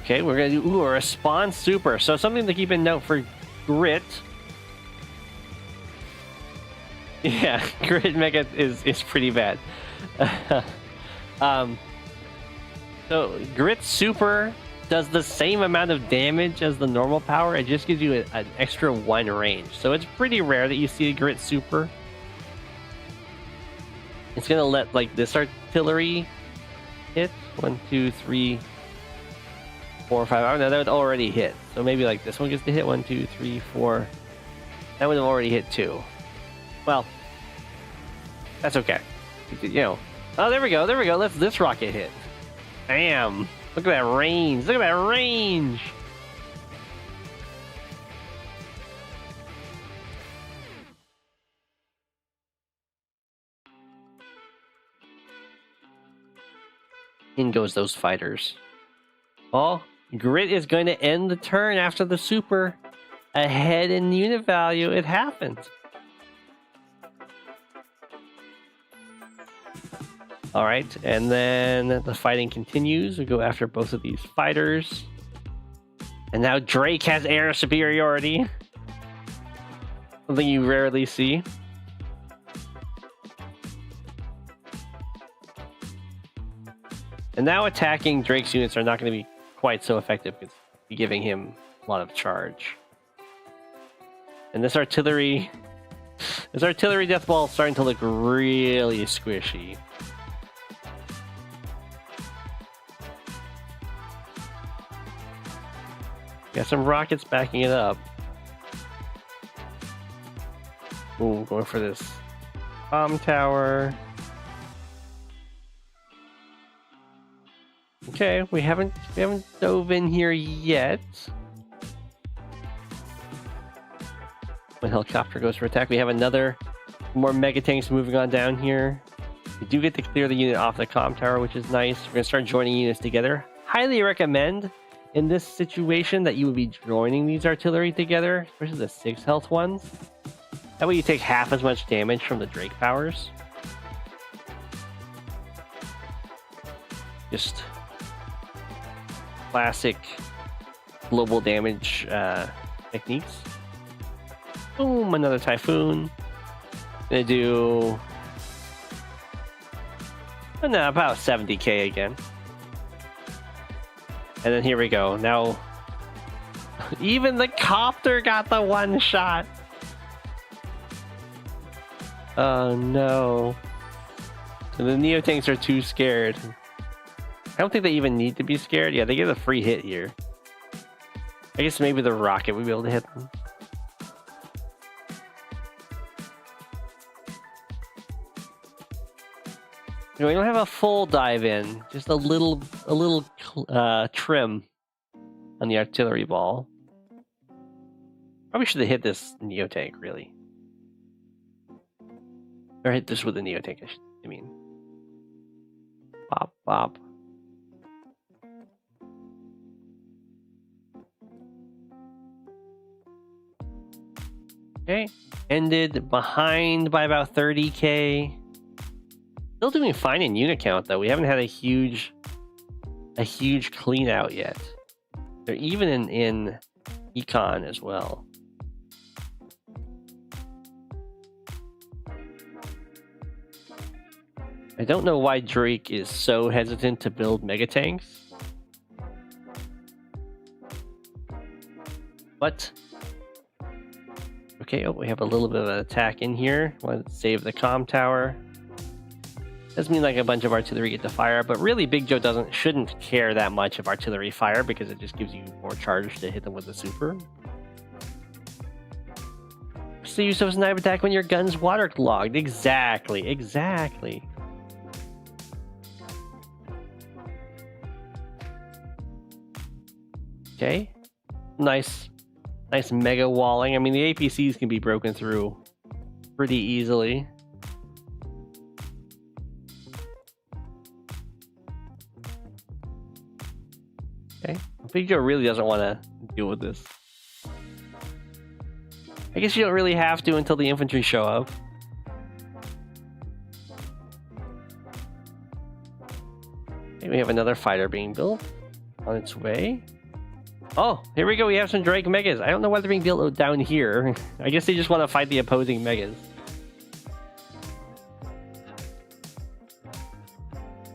Okay, we're gonna do a response super. So something to keep in note for Grit. Yeah, Grit Mega is pretty bad. So Grit super does the same amount of damage as the normal power. It just gives you an extra 1 range. So it's pretty rare that you see a Grit super. It's gonna let like this artillery hit. 1, 2, 3, 4, 5. Oh no, that would already hit. So maybe like this one gets to hit. 1, 2, 3, 4. That would have already hit 2. Well, that's okay. You know. Oh, there we go. There we go. Let's this rocket hit. Bam. Look at that range! Look at that range! In goes those fighters. Oh, Grit is going to end the turn after the super. Ahead in unit value. It happens. Alright, and then the fighting continues. We go after both of these fighters. And now Drake has air superiority. Something you rarely see. And now attacking Drake's units are not going to be quite so effective because you're giving him a lot of charge. And this artillery death ball is starting to look really squishy. Got some rockets backing it up. Ooh, going for this bomb tower. Okay, we haven't dove in here yet. When helicopter goes for attack, we have more mega tanks moving on down here. We do get to clear the unit off the comm tower, which is nice. We're gonna start joining units together. Highly recommend in this situation that you would be joining these artillery together, especially the 6 health ones. That way you take half as much damage from the Drake powers. Just classic global damage techniques. Boom, another Typhoon. Gonna do about 70k again. And then here we go. Now, even the copter got the 1 shot. Oh no. So the Neo tanks are too scared. I don't think they even need to be scared. Yeah, they get a free hit here. I guess maybe the rocket would be able to hit them. We don't have a full dive in, just a little trim on the artillery ball. Probably should have hit this Neo tank, really. Or hit this with a Neo tank, I mean. Bop, bop. Okay, ended behind by about 30k. Still doing fine in unit count though. We haven't had a huge clean out yet. They're even in econ as well. I don't know why Drake is so hesitant to build mega tanks. But okay, oh, we have a little bit of an attack in here. Want to save the comm tower. Doesn't mean like a bunch of artillery get to fire, but really Bigjoe shouldn't care that much of artillery fire because it just gives you more charge to hit them with the super. What's the use of a sniper attack when your gun's waterlogged? Exactly, exactly. Okay, nice mega walling. I mean, the APCs can be broken through pretty easily. Okay, Bigjoe really doesn't want to deal with this. I guess you don't really have to until the infantry show up. Okay, we have another fighter being built on its way. Oh, here we go. We have some Drake megas. I don't know why they're being built down here. I guess they just want to fight the opposing megas.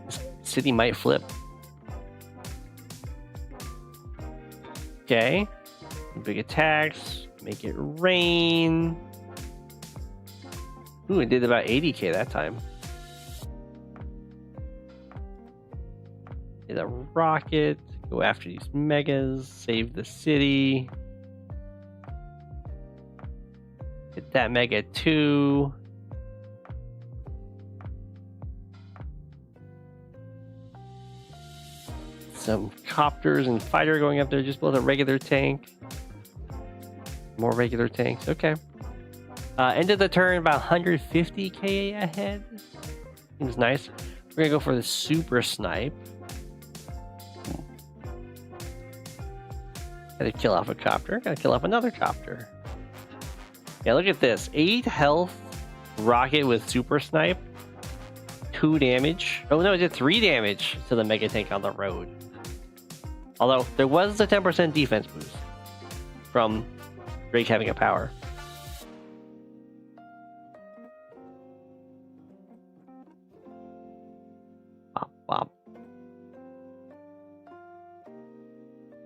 This city might flip. Okay. Big attacks. Make it rain. Ooh, it did about 80k that time. Hit a rocket. Go after these megas. Save the city. Hit that mega too. Some copters and fighter going up there. Just build a regular tank. More regular tanks. Okay. End of the turn about 150k ahead. Seems nice. We're gonna go for the super snipe. Gotta kill off a copter. Gotta kill off another copter. Yeah, look at this. 8 health rocket with super snipe. 2 damage. Oh no, it did 3 damage to the mega tank on the road. Although there was a 10% defense boost from Drake having a power. Bop, bop.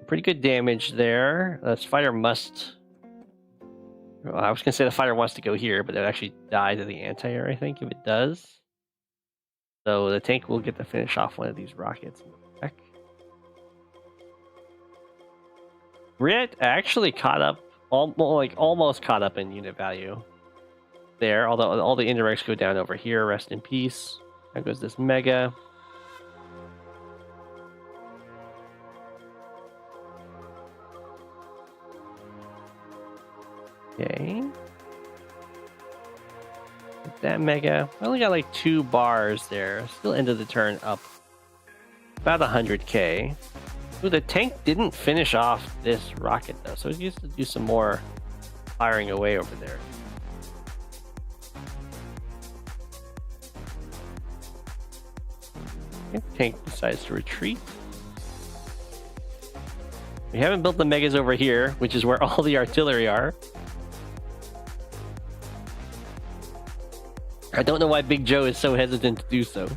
Pretty good damage there. This fighter must... Well, I was going to say the fighter wants to go here, but it actually die to the anti-air, I think, if it does. So the tank will get to finish off one of these rockets. Rit actually caught up, almost caught up in unit value there, although all the indirects go down over here. Rest in peace. There goes this mega. Okay. Get that mega. I only got like 2 bars there. Still end of the turn up about 100k. Ooh, the tank didn't finish off this rocket though, so he used to do some more firing away over there. Okay, tank decides to retreat. We haven't built the megas over here, which is where all the artillery are. I don't know why Bigjoe is so hesitant to do so.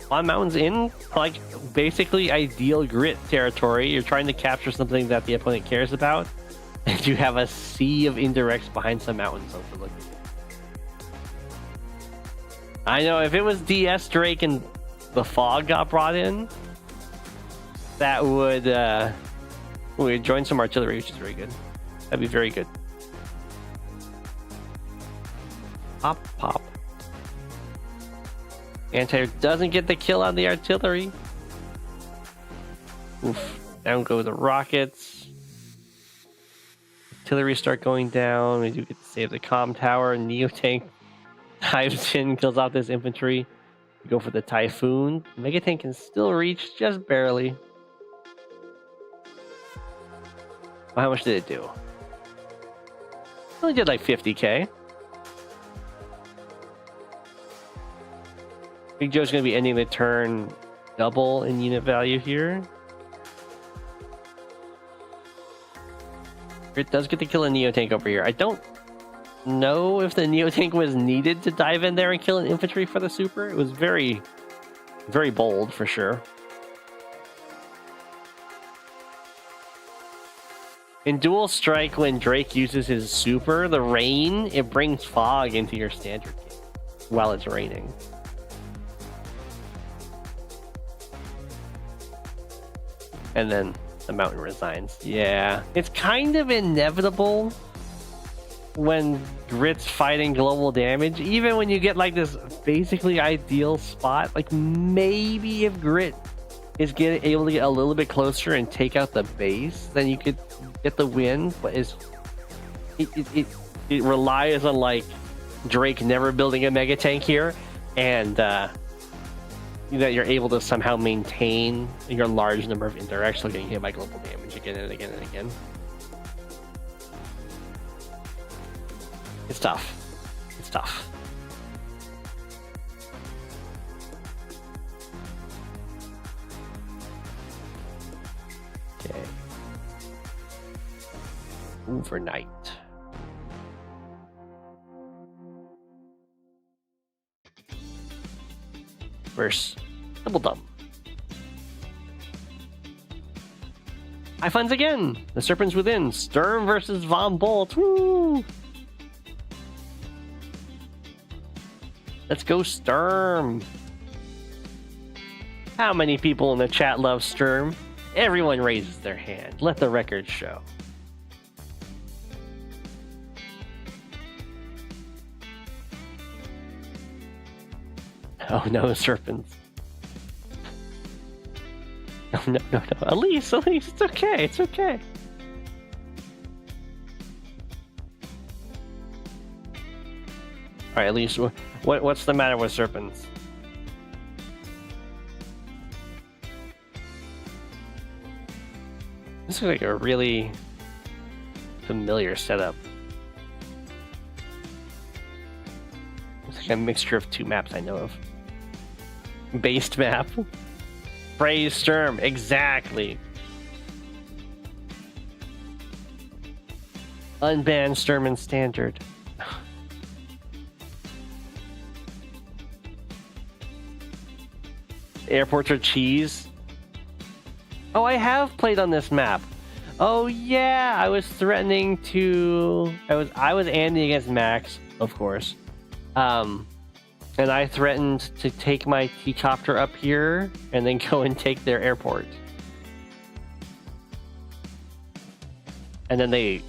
VonMountain's in, like, basically ideal grit territory. You're trying to capture something that the opponent cares about, and you have a sea of indirects behind some mountains overlooking it. I know, if it was DS Drake and the fog got brought in, that would join some artillery, which is very good. That'd be very good. Pop, pop. Anti-air doesn't get the kill on the artillery. Oof. Down go the rockets. Artillery start going down. We do get to save the comm tower. Neo tank dives in, kills off this infantry. We go for the Typhoon. Mega tank can still reach just barely. Well, how much did it do? Only did like 50k. Bigjoe's going to be ending the turn double in unit value here. It does get to kill a Neo tank over here. I don't know if the Neo tank was needed to dive in there and kill an infantry for the super. It was very, very bold for sure. In dual strike, when Drake uses his super, the rain, it brings fog into your standard game while it's raining. And then the mountain resigns. Yeah, it's kind of inevitable when Grit's fighting global damage, even when you get like this basically ideal spot. Like maybe if Grit is able to get a little bit closer and take out the base, then you could get the win. But it relies on like Drake never building a mega tank here, and that you're able to somehow maintain your large number of indirects getting hit by global damage again and again and again. It's tough. It's tough. Okay. Overknight. Versus dubledum. High funds again. The Serpens within. Sturm versus Von Bolt. Woo! Let's go Sturm. How many people in the chat love Sturm? Everyone raises their hand. Let the record show. Oh no, Serpens. No. Elise, it's okay, it's okay. Alright, Elise, what's the matter with Serpens? This is like a really familiar setup. It's like a mixture of two maps I know of. Based map. Praise Sturm, exactly. Unbanned Sturm and Standard. Airports are cheese. Oh, I have played on this map. Oh yeah, I was threatening to. I was Andy against Max, of course. And I threatened to take my T-copter up here and then go and take their airport. And then they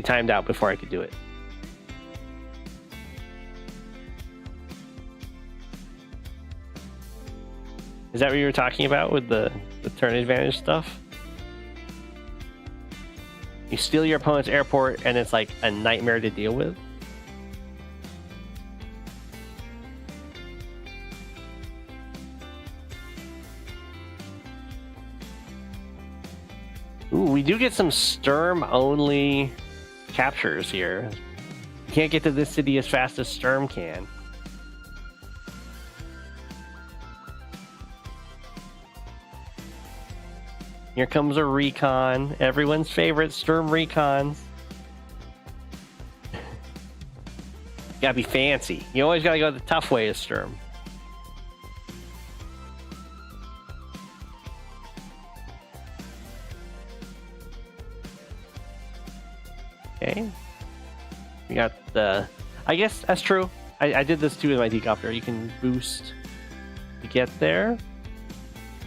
timed out before I could do it. Is that what you were talking about with the turn advantage stuff? You steal your opponent's airport and it's like a nightmare to deal with? Ooh, we do get some Sturm-only captures here. You can't get to this city as fast as Sturm can. Here comes a recon. Everyone's favorite Sturm recons. Gotta be fancy. You always gotta go the tough way as Sturm. Okay. We got the... I guess that's true. I did this too with my T-copter. You can boost to get there.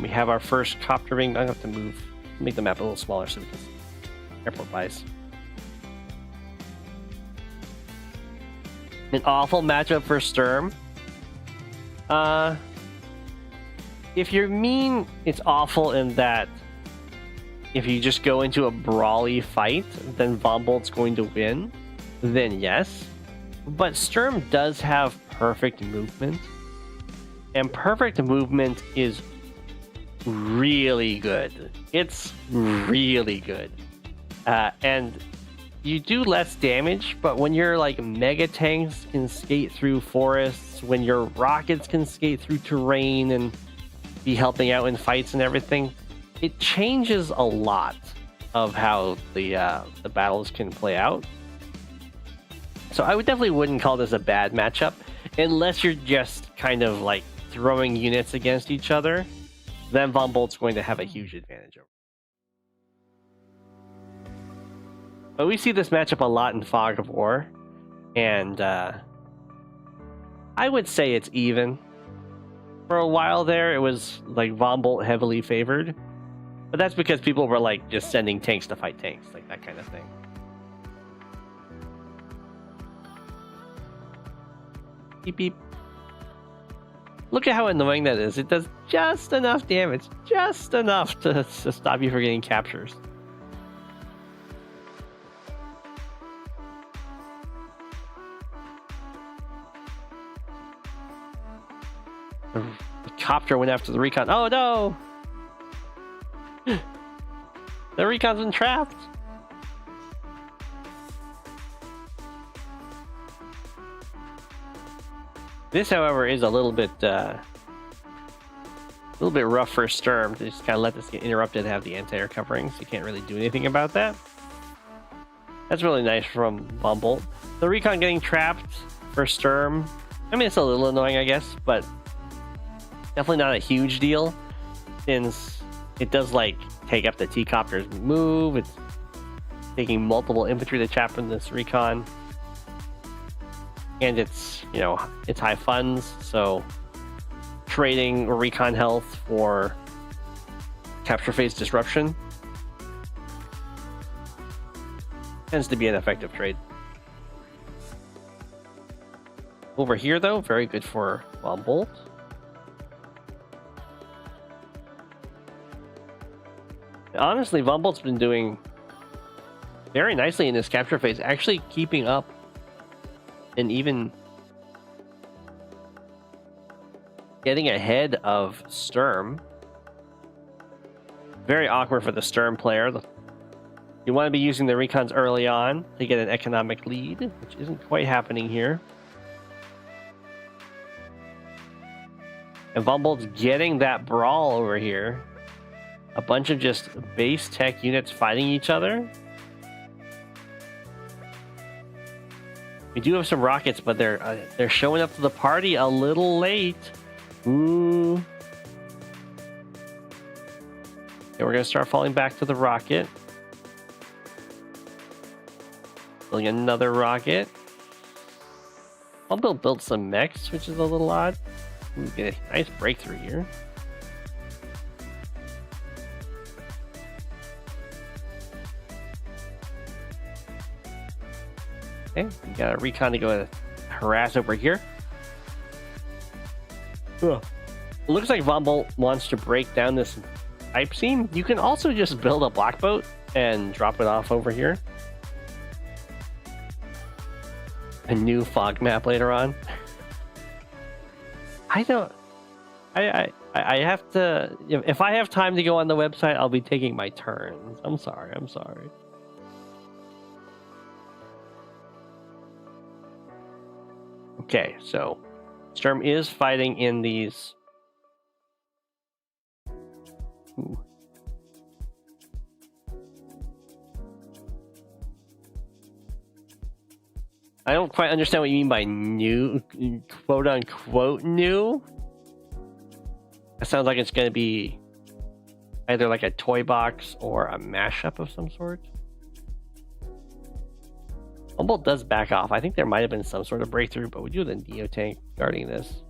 We have our first copter ring. I have to make the map a little smaller so we can see airport buys. An awful matchup for Sturm. If you mean it's awful in that if you just go into a brawly fight, then VonMountain's going to win, then yes. But Sturm does have perfect movement, and perfect movement is really good. It's really good. And you do less damage, but when your like mega tanks can skate through forests, when your rockets can skate through terrain and be helping out in fights and everything, it changes a lot of how the battles can play out. So I definitely wouldn't call this a bad matchup, unless you're just kind of like throwing units against each other. Then VonMountain's going to have a huge advantage over. But we see this matchup a lot in Fog of War, and I would say it's even. For a while there, it was like VonMountain heavily favored, but that's because people were like just sending tanks to fight tanks, like that kind of thing. Beep beep. Look at how annoying that is. It does just enough damage, just enough to stop you from getting captures. The copter went after the recon. Oh no! The recon's been trapped. This, however, is a little bit rough for Sturm to just kind of let this get interrupted and have the anti-air covering, so you can't really do anything about that. That's really nice from VonMountain. The recon getting trapped for Sturm, I mean, it's a little annoying, I guess, but definitely not a huge deal, since it does like take up the T-copter's move. It's taking multiple infantry to trap in this recon, and it's, you know, it's high funds, so trading recon health for capture phase disruption tends to be an effective trade. Over here, though, very good for VonMountain. Honestly, VonMountain's been doing very nicely in this capture phase, actually keeping up and even getting ahead of Sturm. Very awkward for the Sturm player. You want to be using the recons early on to get an economic lead, which isn't quite happening here. And VonMountain's getting that brawl over here. A bunch of just base tech units fighting each other. We do have some rockets, but they're showing up to the party a little late. Ooh. Okay, we're gonna start falling back to the rocket. Building another rocket. I'll build some mechs, which is a little odd. Ooh, get a nice breakthrough here. Okay, we got a recon to go harass over here. Ugh. It looks like VonMountain wants to break down this type seam. You can also just build a black boat and drop it off over here. A new fog map later on. I have to. If I have time to go on the website, I'll be taking my turns. I'm sorry. Okay, so Sturm is fighting in these. Ooh. I don't quite understand what you mean by new, quote unquote new. It sounds like it's going to be either like a toy box or a mashup of some sort. VonMountain does back off. I think there might have been some sort of breakthrough, but we do have the Neo tank guarding this.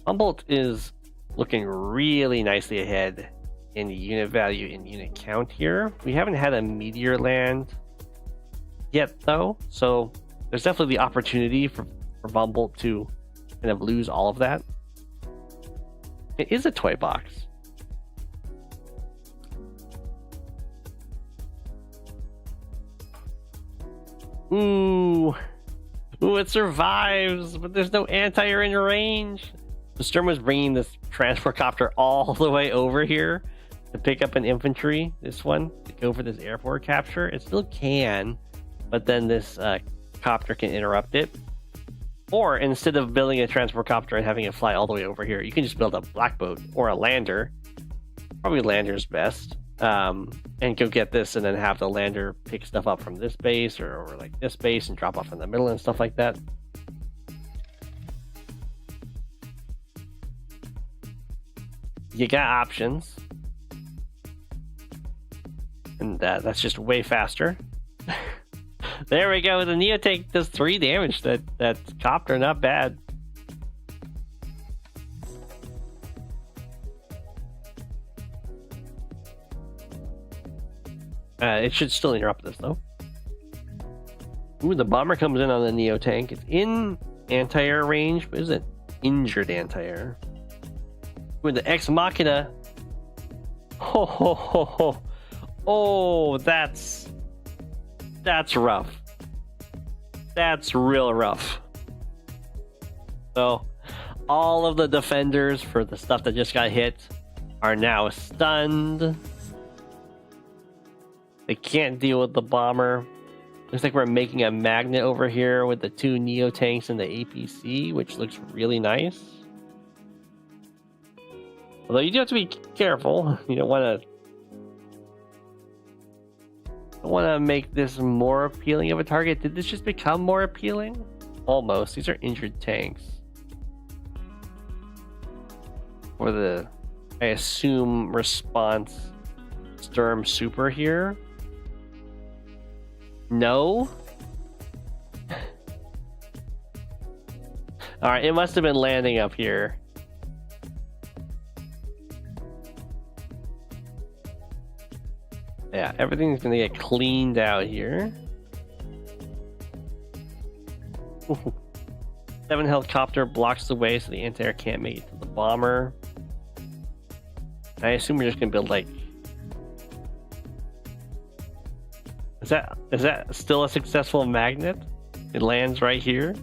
VonMountain is looking really nicely ahead in the unit value and unit count here. We haven't had a meteor land yet, though, so there's definitely the opportunity for VonMountain to kind of lose all of that. It is a toy box. Ooh. Ooh, it survives, but there's no anti-air in range. The Sturm was bringing this transport copter all the way over here to pick up an infantry. This one, to go for this airport capture. It still can, but then this copter can interrupt it. Or instead of building a transport copter and having it fly all the way over here, you can just build a black boat or a lander. Probably lander's best. And go get this and then have the lander pick stuff up from this base or like this base and drop off in the middle and stuff like that. You got options. And that's just way faster. There we go. The Neo tank does 3 damage. That's copter, not bad. It should still interrupt this though. Ooh, the bomber comes in on the Neo tank. It's in anti-air range, but is it injured anti-air? With the Ex Machina. Ho ho ho ho. Oh, that's rough. That's real rough. So, all of the defenders for the stuff that just got hit are now stunned. They can't deal with the bomber. Looks like we're making a magnet over here with the 2 Neo tanks and the APC, which looks really nice. Although you do have to be careful. You don't want to make this more appealing of a target. Did this just become more appealing? Almost. These are injured tanks. For the, I assume, response Sturm super here. No? Alright, it must have been landing up here. Yeah, everything's gonna get cleaned out here. 7 helicopter blocks the way so the anti-air can't make it to the bomber. I assume we're just gonna build like... Is that still a successful magnet? It lands right here.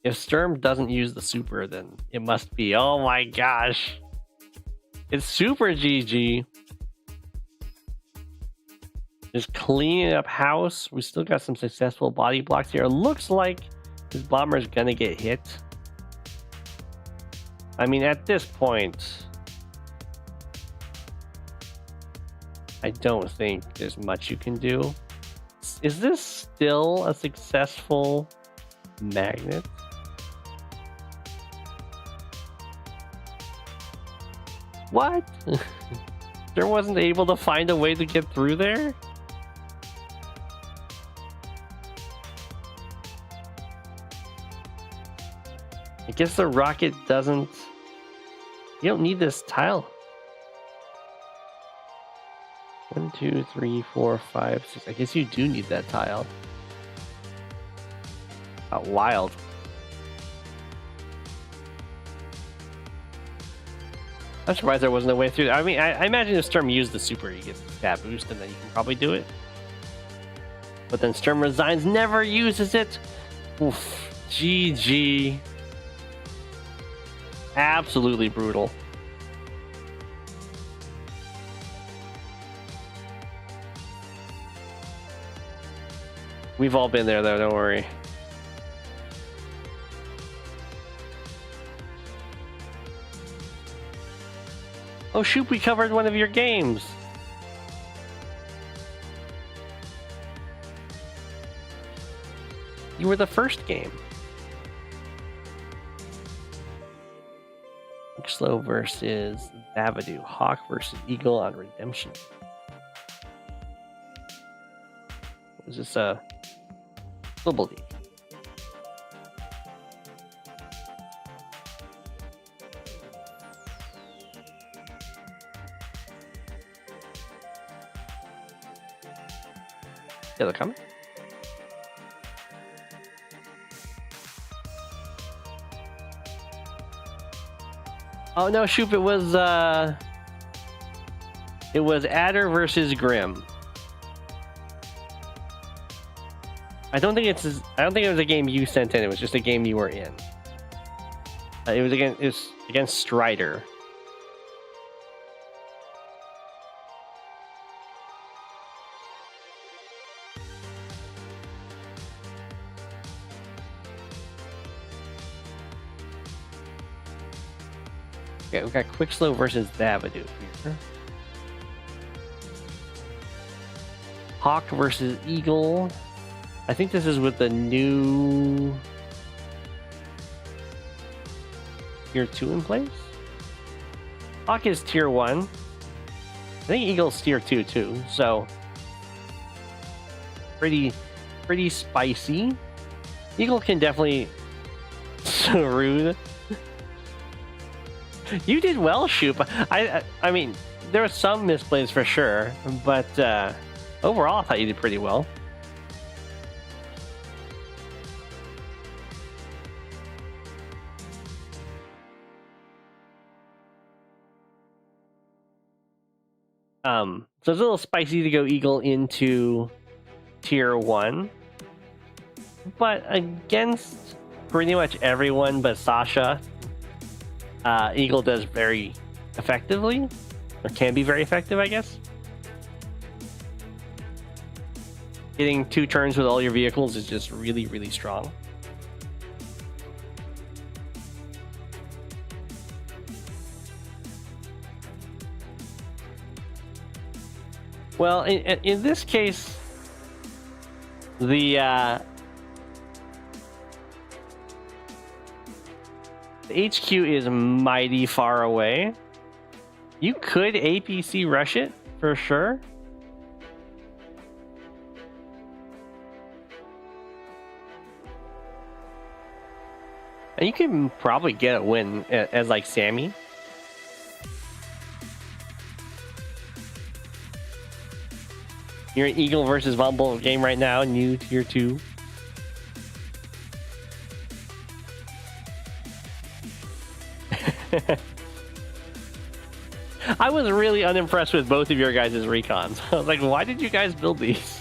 If Sturm doesn't use the super, then it must be. Oh my gosh. It's super GG. Just cleaning up house. We still got some successful body blocks here. It looks like this bomber is gonna get hit. I mean, at this point, I don't think there's much you can do. Is this still a successful magnet? What? There wasn't able to find a way to get through there? I guess the rocket doesn't... You don't need this tile. 1, 2, 3, 4, 5, 6. I guess you do need that tile. Wild. I'm surprised there wasn't a way through. I mean, I imagine if Sturm used the super, you get the stat boost, and then you can probably do it. But then Sturm resigns, never uses it. Oof. GG. Absolutely brutal. We've all been there, though, don't worry. Oh, Shoop, we covered one of your games. You were the first game. Slow versus Thavidu. Hawke versus Eagle on Redemption. Was this a Global League? Yeah, they're coming. Oh no, Shoop! It was Adder versus Grimm. I don't think it was a game you sent in. It was just a game you were in. It was against Strider. Okay, we've got Quickslow versus Thavidu here. Hawke versus Eagle. I think this is with the new Tier 2 in place. Hawke is Tier 1. I think Eagle's Tier 2 too, so pretty spicy. Eagle can definitely so rude. You did well, Shoop. I mean, there were some misplays for sure, but overall I thought you did pretty well. So it's a little spicy to go Eagle into Tier 1. But against pretty much everyone but Sasha, Eagle does very effectively. Or can be very effective, I guess. Getting 2 turns with all your vehicles is just really, really strong. Well, in this case, the HQ is mighty far away. You could APC rush it for sure. And you can probably get a win as like Sami. You're an Eagle versus Vumble game right now, new Tier 2. I was really unimpressed with both of your guys' recons. I was like, why did you guys build these?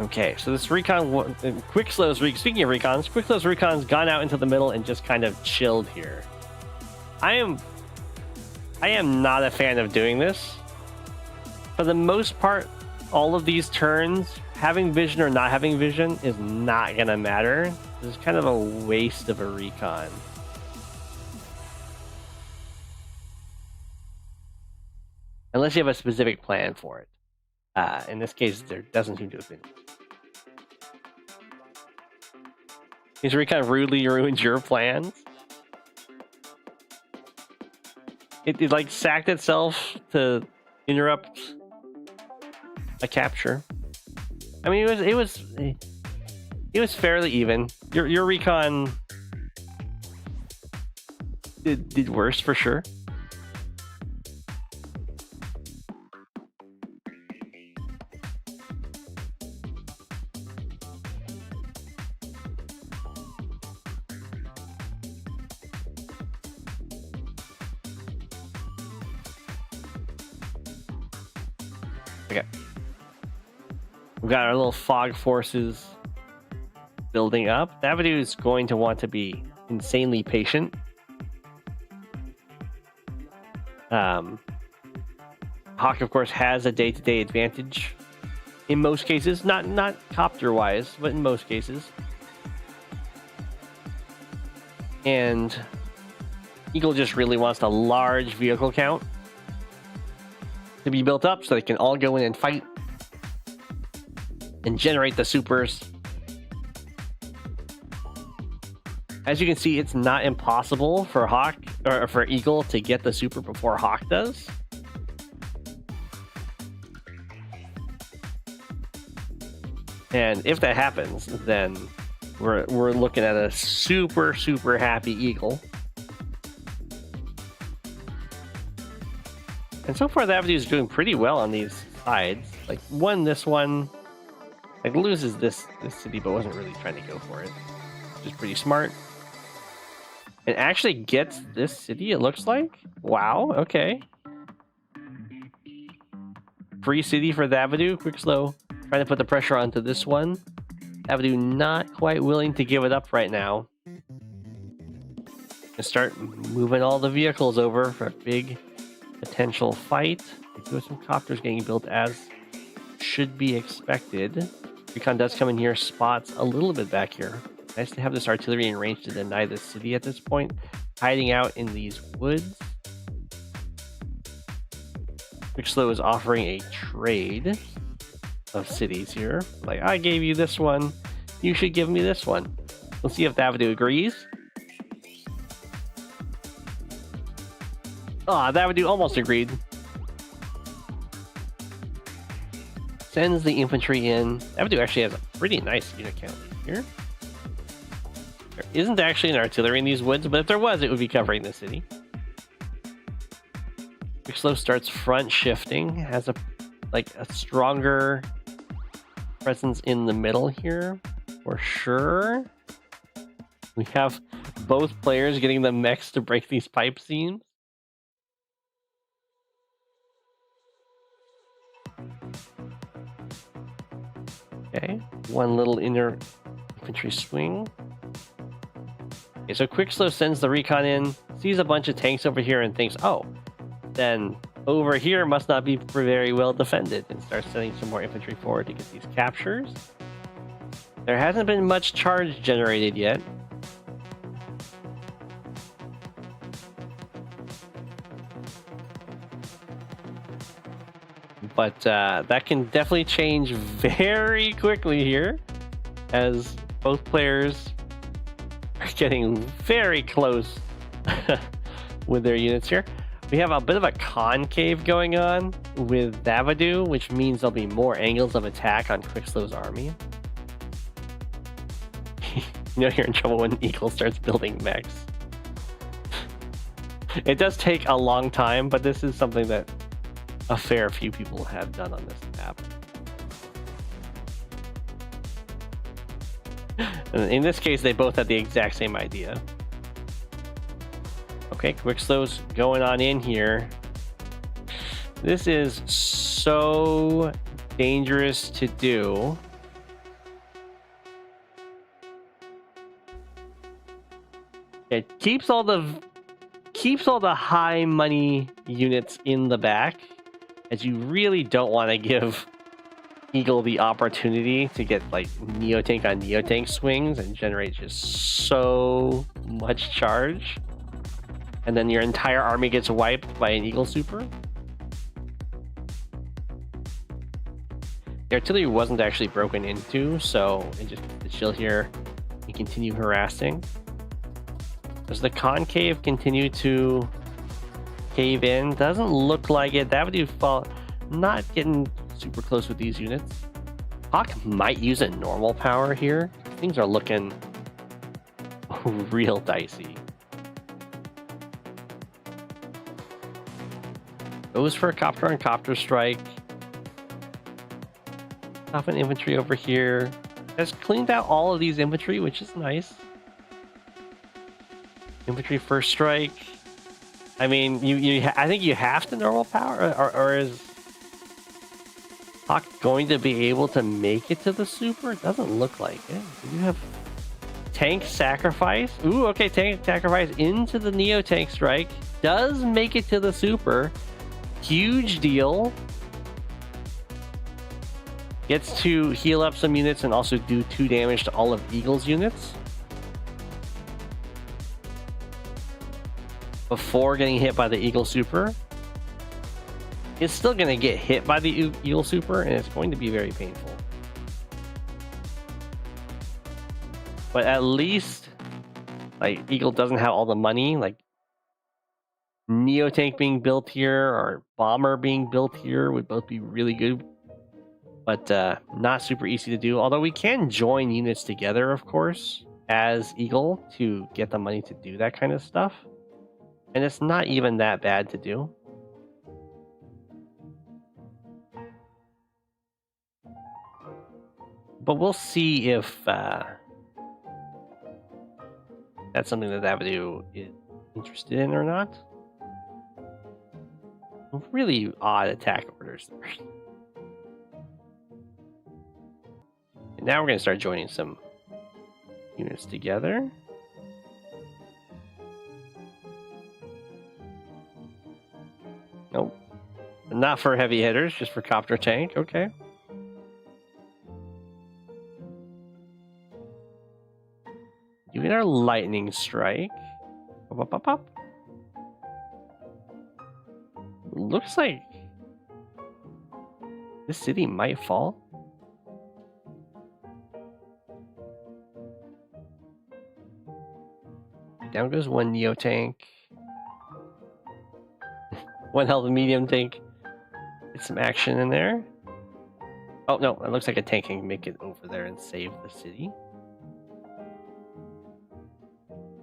Okay, so this recon, Quickslow's speaking of recons, Quickslow's recon's gone out into the middle and just kind of chilled here. I am not a fan of doing this. For the most part, all of these turns, having vision or not having vision is not gonna matter. This is kind of a waste of a recon. Unless you have a specific plan for it. In this case, there doesn't seem to have been. These recon rudely ruined your plans. It like sacked itself to interrupt a capture. I mean, it was fairly even. Your recon did worse for sure. Okay. We've got our little fog forces building up. Thavidu is going to want to be insanely patient. Hawke, of course, has a day-to-day advantage in most cases. Not copter-wise, but in most cases. And Eagle just really wants a large vehicle count to be built up so they can all go in and fight and generate the supers. As you can see, it's not impossible for Hawke or for Eagle to get the super before Hawke does. And if that happens, then we're looking at a super happy Eagle. And so far, the Thavidu is doing pretty well on these sides. Like, won this one. Like, loses this city, but wasn't really trying to go for it. Which is pretty smart. And actually gets this city, it looks like. Wow, okay. Free city for Thavidu. Quick slow. Trying to put the pressure onto this one. Thavidu not quite willing to give it up right now. And start moving all the vehicles over for a big potential fight. We do have some copters getting built as should be expected. Recon does come in here, spots a little bit back here. Nice to have this artillery in range to deny the city at this point. Hiding out in these woods. Quick Slow is offering a trade of cities here. Like, I gave you this one. You should give me this one. Let's see if Thavidu agrees. Ah, Thavidu almost agreed. Sends the infantry in. Thavidu actually has a pretty nice unit count here. There isn't actually an artillery in these woods, but if there was, it would be covering the city. Quick Slow starts front shifting, has a stronger presence in the middle here, for sure. We have both players getting the mechs to break these pipe seams. Okay, one little inner infantry swing. Okay, so Quick Slow sends the recon in, sees a bunch of tanks over here and thinks, oh, then over here must not be very well defended, and starts sending some more infantry forward to get these captures. There hasn't been much charge generated yet. But that can definitely change very quickly here, as both players are getting very close with their units here. We have a bit of a concave going on with Thavidu, which means there'll be more angles of attack on Quick Slow's army. You know you're in trouble when Eagle starts building mechs. It does take a long time, but this is something that a fair few people have done on this map. And in this case, they both had the exact same idea. Okay, Quick Slow's going on in here. This is so dangerous to do. It keeps all the high money units in the back, as you really don't want to give Eagle the opportunity to get like Neotank on Neotank swings and generate just so much charge. And then your entire army gets wiped by an Eagle super. The artillery wasn't actually broken into, so it just to chill here and continue harassing. Does the concave continue to cave in? Doesn't look like it. That would do fall. Not getting super close with these units. Hawke might use a normal power here. Things are looking real dicey. Goes for a copter on copter strike. Off an infantry over here. Has cleaned out all of these infantry, which is nice. Infantry first strike. I mean, I think you have to normal power, or is Hawke going to be able to make it to the super? It doesn't look like it. You have tank sacrifice. Ooh, okay, tank sacrifice into the Neo tank strike. Does make it to the super. Huge deal. Gets to heal up some units and also do 2 damage to all of Eagle's units before getting hit by the Eagle super. It's still going to get hit by the Eagle super, and it's going to be very painful. But at least, like, Eagle doesn't have all the money. Like, Neotank being built here or Bomber being built here would both be really good, but not super easy to do. Although we can join units together, of course, as Eagle to get the money to do that kind of stuff. And it's not even that bad to do. But we'll see if that's something that Thavidu is interested in or not. Really odd attack orders there. And now we're going to start joining some units together. Nope. Not for heavy hitters, just for copter tank. Okay. Doing our lightning strike. Up, up, up, up. Looks like this city might fall. Down goes one Neo tank. One health medium tank. Get some action in there. Oh no, it looks like a tank can make it over there and save the city.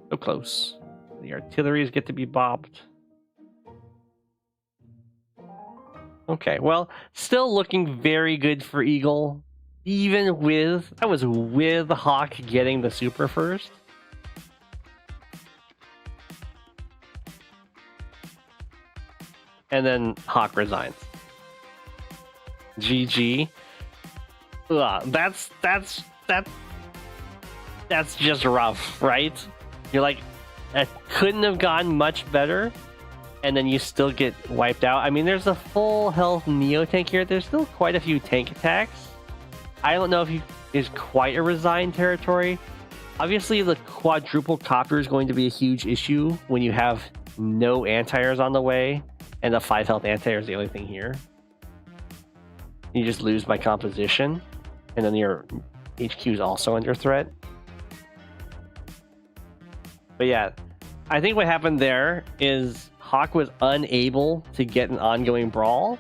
So close. The artilleries get to be bobbed. Okay, well, still looking very good for Eagle. Even with, I was with Hawke getting the super first. And then Hawke resigns. GG. Ugh, that's just rough, right? You're like, that couldn't have gone much better, and then you still get wiped out. I mean, there's a full health Neo tank here. There's still quite a few tank attacks. I don't know if he is quite a resigned territory. Obviously, the quadruple copter is going to be a huge issue when you have no anti-airs on the way, and the 5 health anti-air is the only thing here. You just lose by composition, and then your HQ is also under threat. But yeah, I think what happened there is Hawke was unable to get an ongoing brawl,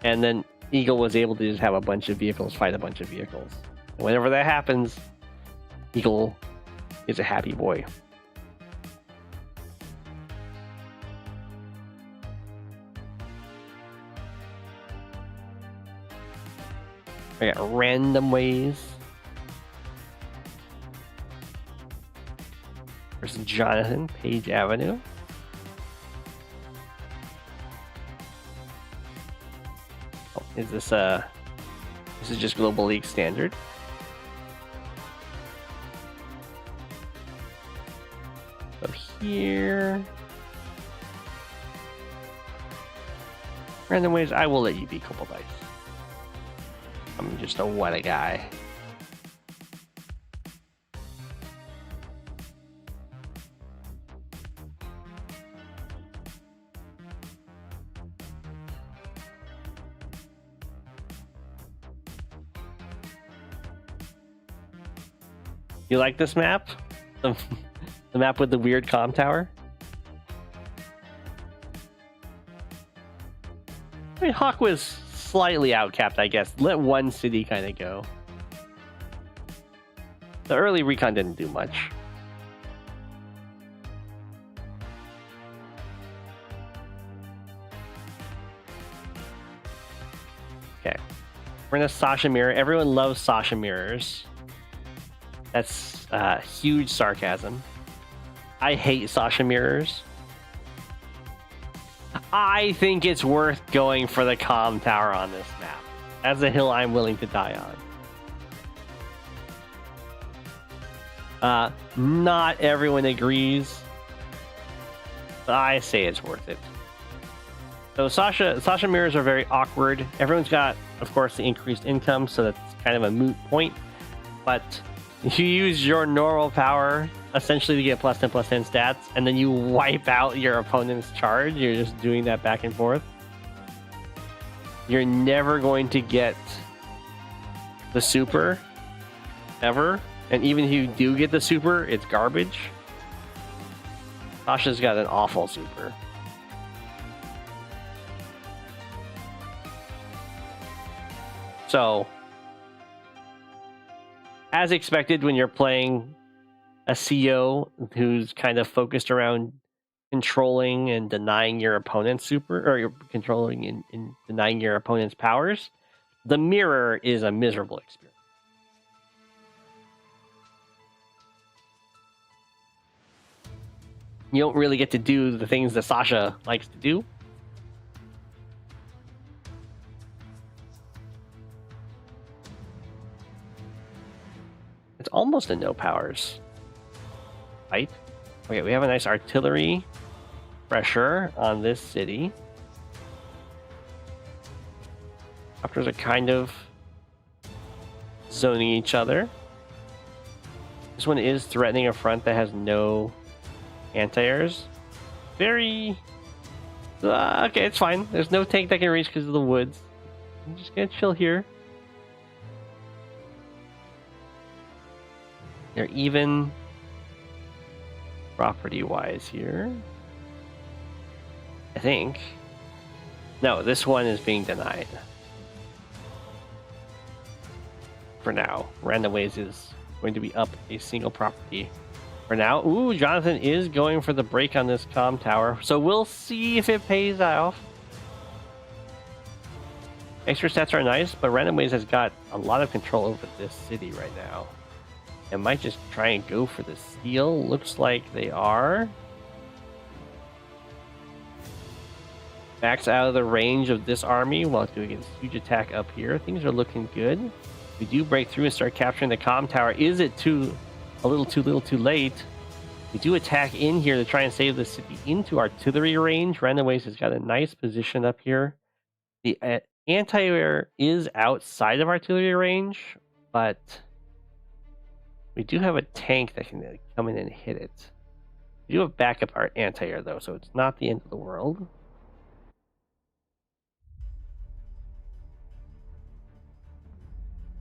and then Eagle was able to just have a bunch of vehicles fight a bunch of vehicles. And whenever that happens, Eagle is a happy boy. I got Randomwayz versus Jonathan, Page Avenue. Oh, is this this is just Global League standard. So here, Randomwayz, I will let you be couple dice. I'm just a what a guy. You like this map? The map with the weird comm tower? I mean, Hawke was slightly outcapped, I guess. Let one city kind of go. The early recon didn't do much. Okay. We're in a Sasha mirror. Everyone loves Sasha mirrors. That's huge sarcasm. I hate Sasha mirrors. I think it's worth going for the comm tower on this map. That's a hill I'm willing to die on. Not everyone agrees, but I say it's worth it. So Sasha mirrors are very awkward. Everyone's got, of course, the increased income, so that's kind of a moot point. But you use your normal power essentially to get +10/+10 stats, and then you wipe out your opponent's charge. You're just doing that back and forth. You're never going to get the super ever, and even if you do get the super, it's garbage. Sasha's got an awful super. So, as expected, when you're playing a CO who's kind of focused around controlling and denying your opponent's super, or you're controlling and denying your opponent's powers, the mirror is a miserable experience. you don't really get to do the things that Sasha likes to do. It's almost a no powers fight. Okay, we have a nice artillery pressure on this city. Copters are kind of zoning each other. This one is threatening a front that has no anti-airs. Very... okay, it's fine. There's no tank that can reach because of the woods. I'm just gonna chill here. They're even property-wise here. I think. No, this one is being denied. For now. Randomwayz is going to be up a single property for now. Ooh, Jonathan is going for the break on this comm tower. So we'll see if it pays off. Extra stats are nice, but Randomwayz has got a lot of control over this city right now. It might just try and go for the steal. Looks like they are. Backs out of the range of this army while doing a huge attack up here. Things are looking good. We do break through and start capturing the comm tower. Is it a little too late? We do attack in here to try and save the city into artillery range. Randomwayz has got a nice position up here. The anti-air is outside of artillery range, but we do have a tank that can come in and hit it. We do have backup anti-air though, so it's not the end of the world.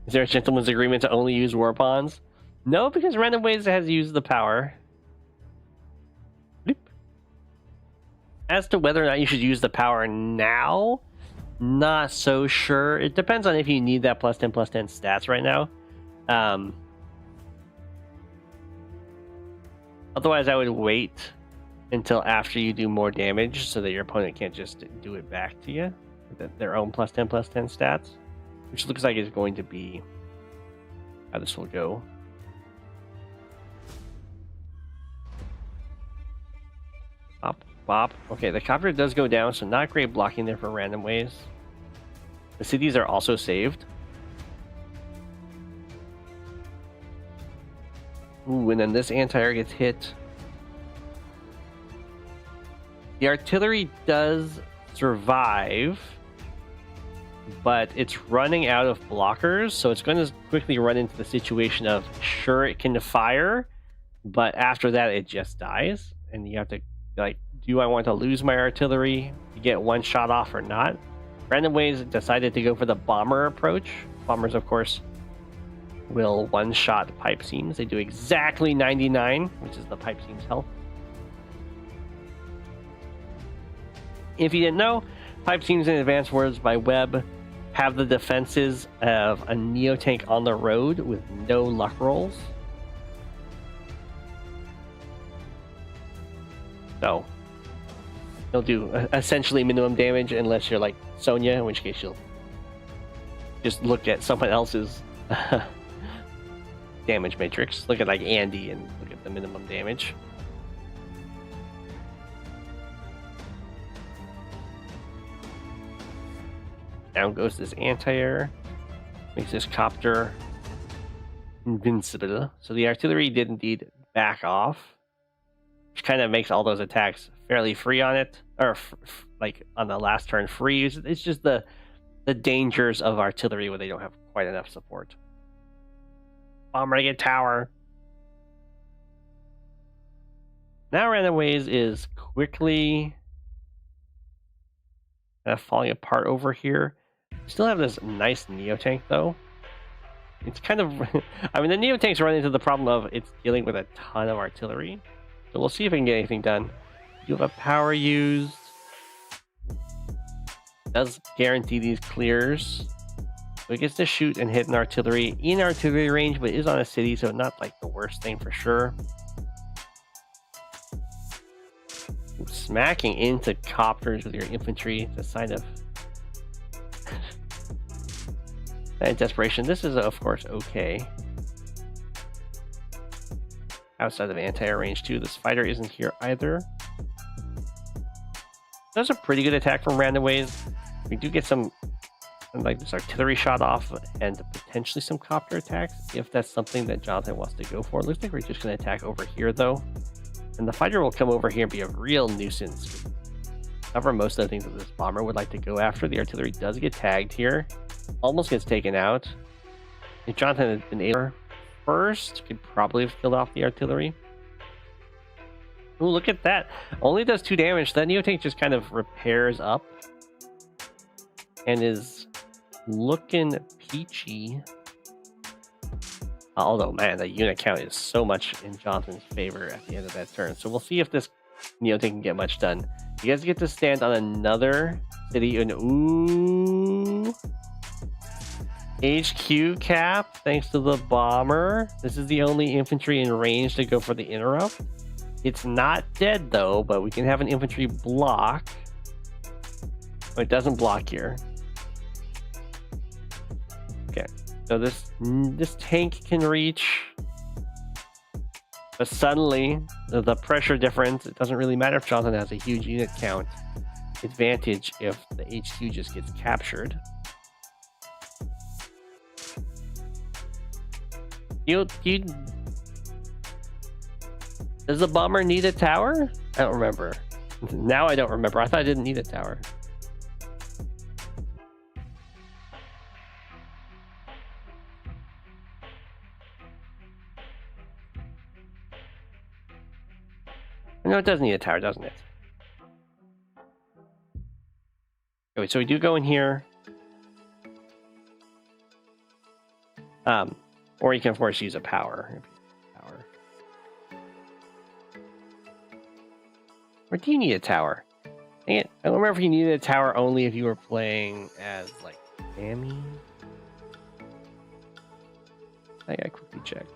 Is there a gentleman's agreement to only use war bonds? No, because Randomwayz has used the power. Bloop. As to whether or not you should use the power now, not so sure. It depends on if you need that +10/+10 stats right now. Otherwise, I would wait until after you do more damage so that your opponent can't just do it back to you with their own +10/+10 stats. Which looks like it's going to be how this will go. Bop, bop. Okay, the copter does go down, so not great blocking there for Randomwayz. The cities are also saved. Ooh, and then this anti-air gets hit. The artillery does survive, but it's running out of blockers, so it's going to quickly run into the situation of sure it can fire, but after that it just dies, and you have to like, do I want to lose my artillery to get one shot off or not? Randomwayz decided to go for the bomber approach. Bombers, of course, will one-shot pipe seams. They do exactly 99, which is the pipe seams health. If you didn't know, pipe seams in Advanced Wars by Web have the defenses of a Neo-Tank on the road with no luck rolls. So, they'll do essentially minimum damage unless you're like Sonja, in which case you'll just look at someone else's damage matrix. Look at like Andy and look at the minimum damage. Down goes this anti-air. Makes this copter invincible. So the artillery did indeed back off, which kind of makes all those attacks fairly free on it, or like on the last turn free. It's just the dangers of artillery when they don't have quite enough support. Bomber to get tower. Now Randomwayz is quickly falling apart over here. We still have this nice Neo-Tank though. It's kind of... I mean, the Neo-Tanks run into the problem of it's dealing with a ton of artillery. So we'll see if we can get anything done. You have a power used. Does guarantee these clears. So it gets to shoot and hit an artillery in artillery range, but is on a city, so not like the worst thing for sure. Smacking into copters with your infantry, the sign of desperation. This is, of course, okay. outside of anti-air range too. This fighter isn't here either. That's a pretty good attack from Randomwayz. We do get some like this artillery shot off and potentially some copter attacks if that's something that Jonathan wants to go for. Looks like we're just going to attack over here though. And the fighter will come over here and be a real nuisance. Cover most of the things that this bomber would like to go after. The artillery does get tagged here. Almost gets taken out. If Jonathan had been able first, could probably have killed off the artillery. Ooh, look at that. Only does 2 damage. That Neotank just kind of repairs up. And is looking peachy. Although, man, the unit count is so much in Jonathan's favor at the end of that turn. So we'll see if this Neotank can get much done. You guys get to stand on another city. And ooh. HQ cap, thanks to the bomber. This is the only infantry in range to go for the interrupt. It's not dead though, but we can have an infantry block. Oh, it doesn't block here. Okay, so this tank can reach, but suddenly the pressure difference, it doesn't really matter if Jonathan has a huge unit count advantage if the HQ just gets captured. Does the bomber need a tower? I don't remember. Now I don't remember. I thought I didn't need a tower. No, it does need a tower, doesn't it? Okay, so we do go in here. Or you can, of course, use a power. Or do you need a tower? Dang it. I don't remember if you needed a tower only if you were playing as, like, Sami. I gotta quickly check.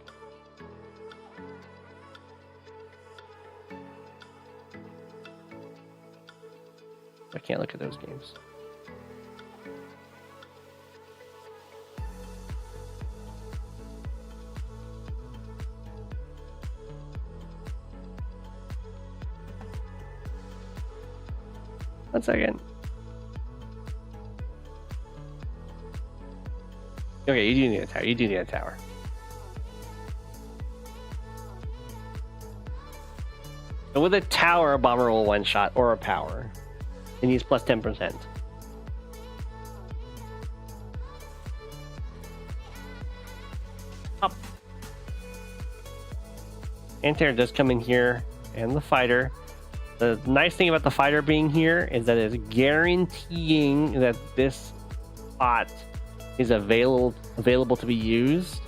I can't look at those games. One second. Okay, you do need a tower. You do need a tower. So with a tower, a bomber will one-shot, or a power. It needs plus 10%. Up. Anti-air does come in here, and the fighter. The nice thing about the fighter being here is that it's guaranteeing that this spot is available to be used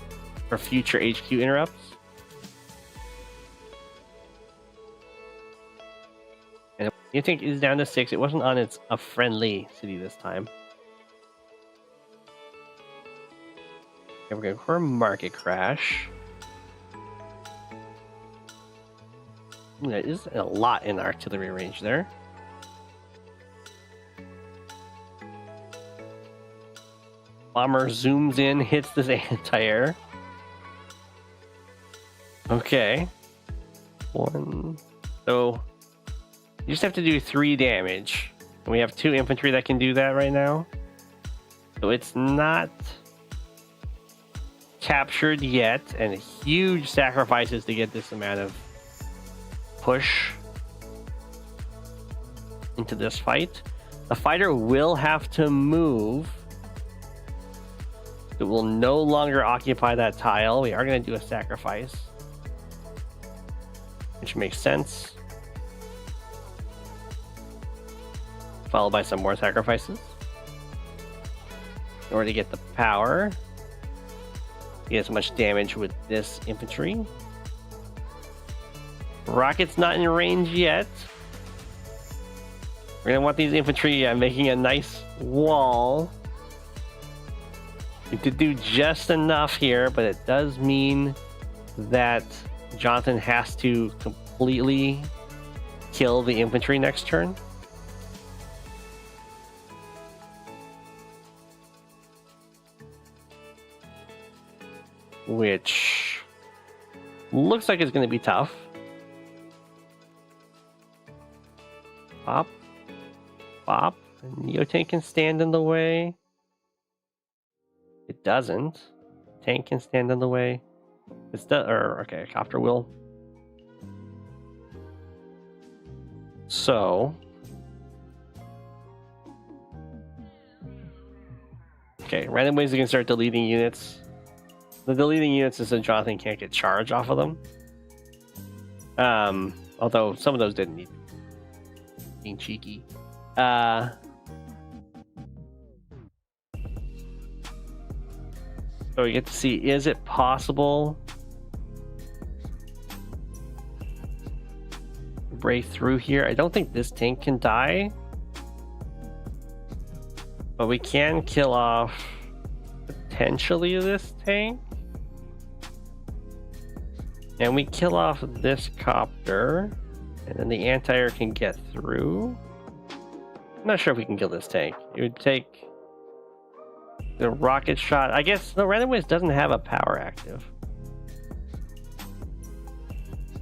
for future HQ interrupts. And I think it's down to 6. It wasn't on a friendly city this time. Okay, we're going for a market crash. There is a lot in artillery range there. Bomber zooms in, hits this anti-air. Okay. 1. So you just have to do 3 damage. And we have 2 infantry that can do that right now. So it's not captured yet, and huge sacrifices to get this amount of push into this fight. The fighter will have to move. It will no longer occupy that tile. We are going to do a sacrifice, which makes sense. Followed by some more sacrifices in order to get the power. Get as much damage with this infantry. Rocket's not in range yet. We're gonna want these infantry making a nice wall. We did do just enough here, but it does mean that Jonathan has to completely kill the infantry next turn. Which Looks like it's going to be tough. Pop. Pop. Neo tank can stand in the way. It doesn't. Tank can stand in the way. It's okay, a copter will. So. Okay, Randomwayz is going to start deleting units. The deleting units is so Jonathan can't get charge off of them. Although some of those didn't need being cheeky. So we get to see, is it possible to break through here? I don't think this tank can die. But we can kill off potentially this tank. And we kill off this copter. And then the anti-air can get through. I'm not sure if we can kill this tank. It would take the rocket shot. I guess no, Randomwayz doesn't have a power active.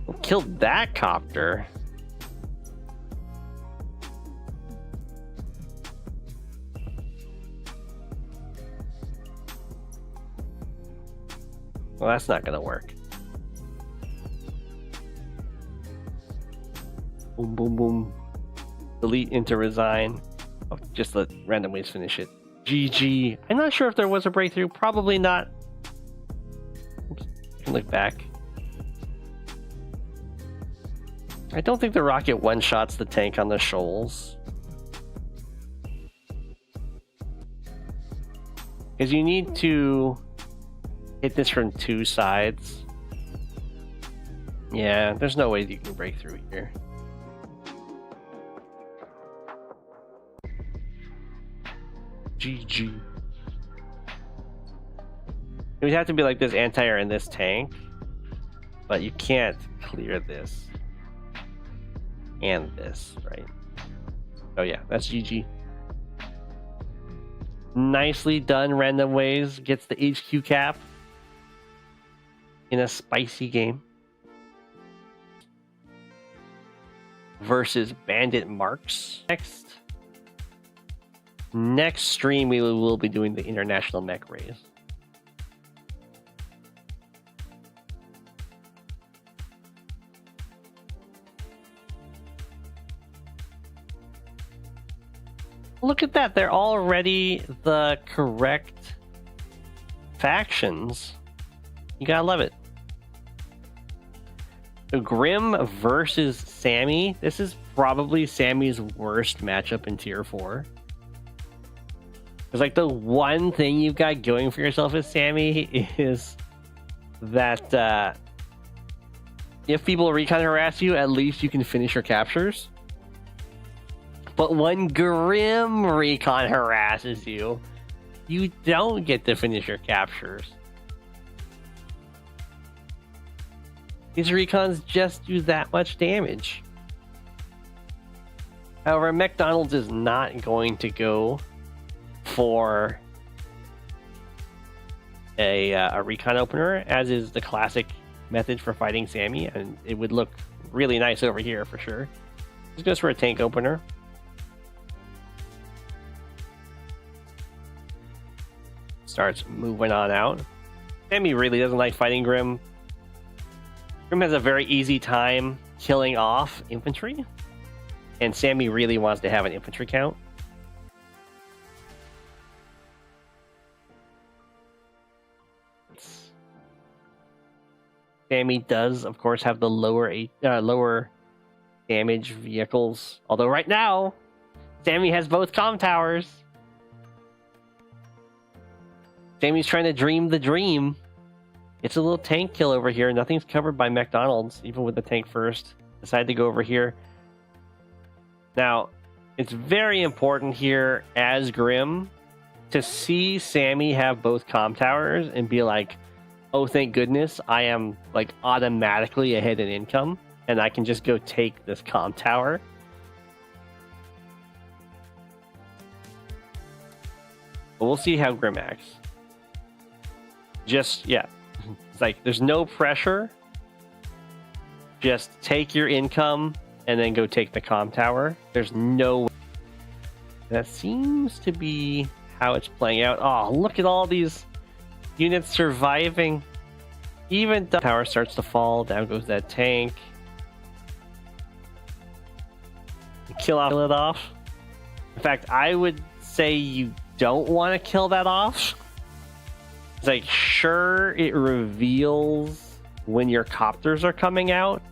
We'll kill that copter. Well, that's not gonna work. Boom, boom, boom. Delete into resign. Oh, just let Randomwayz finish it. GG. I'm not sure if there was a breakthrough. Probably not. Oops. I can look back. I don't think the rocket one-shots the tank on the shoals. Because you need to hit this from two sides. Yeah, there's no way you can break through here. GG. It would have to be like this anti-air in this tank, but you can't clear this and this, right? Oh yeah, that's GG. Nicely done, Randomwayz gets the HQ cap in a spicy game versus BanditMarx. Next stream, we will be doing the international Mech Race. Look at that, they're already the correct factions. You gotta love it. So Grimm versus Sami. This is probably Sami's worst matchup in Tier 4. It's like the one thing you've got going for yourself as Sami is that if people recon harass you, at least you can finish your captures. But when Grimm recon harasses you, you don't get to finish your captures. These recons just do that much damage. However, MechDonalds is not going to go for a recon opener, as is the classic method for fighting Sami, and it would look really nice over here for sure. Just goes for a tank opener. Starts moving on out. Sami really doesn't like fighting Grimm. Grimm has a very easy time killing off infantry, and Sami really wants to have an infantry count. Sami does, of course, have the lower damage vehicles. Although right now, Sami has both comm towers. Sami's trying to dream the dream. It's a little tank kill over here. Nothing's covered by MechDonalds, even with the tank first. Decided to go over here. Now, it's very important here as Grimm to see Sami have both comm towers and be like, oh, thank goodness, I am like automatically ahead in income, and I can just go take this comm tower. But we'll see how Grimm acts. Just, yeah. It's like, there's no pressure just take your income and then go take the comm tower. There's no way. That seems to be how it's playing out. Oh, look at all these units surviving. Even the tower starts to fall. Down goes that tank. Kill it off. In fact, I would say you don't want to kill that off. It's like, sure, it reveals when your copters are coming out.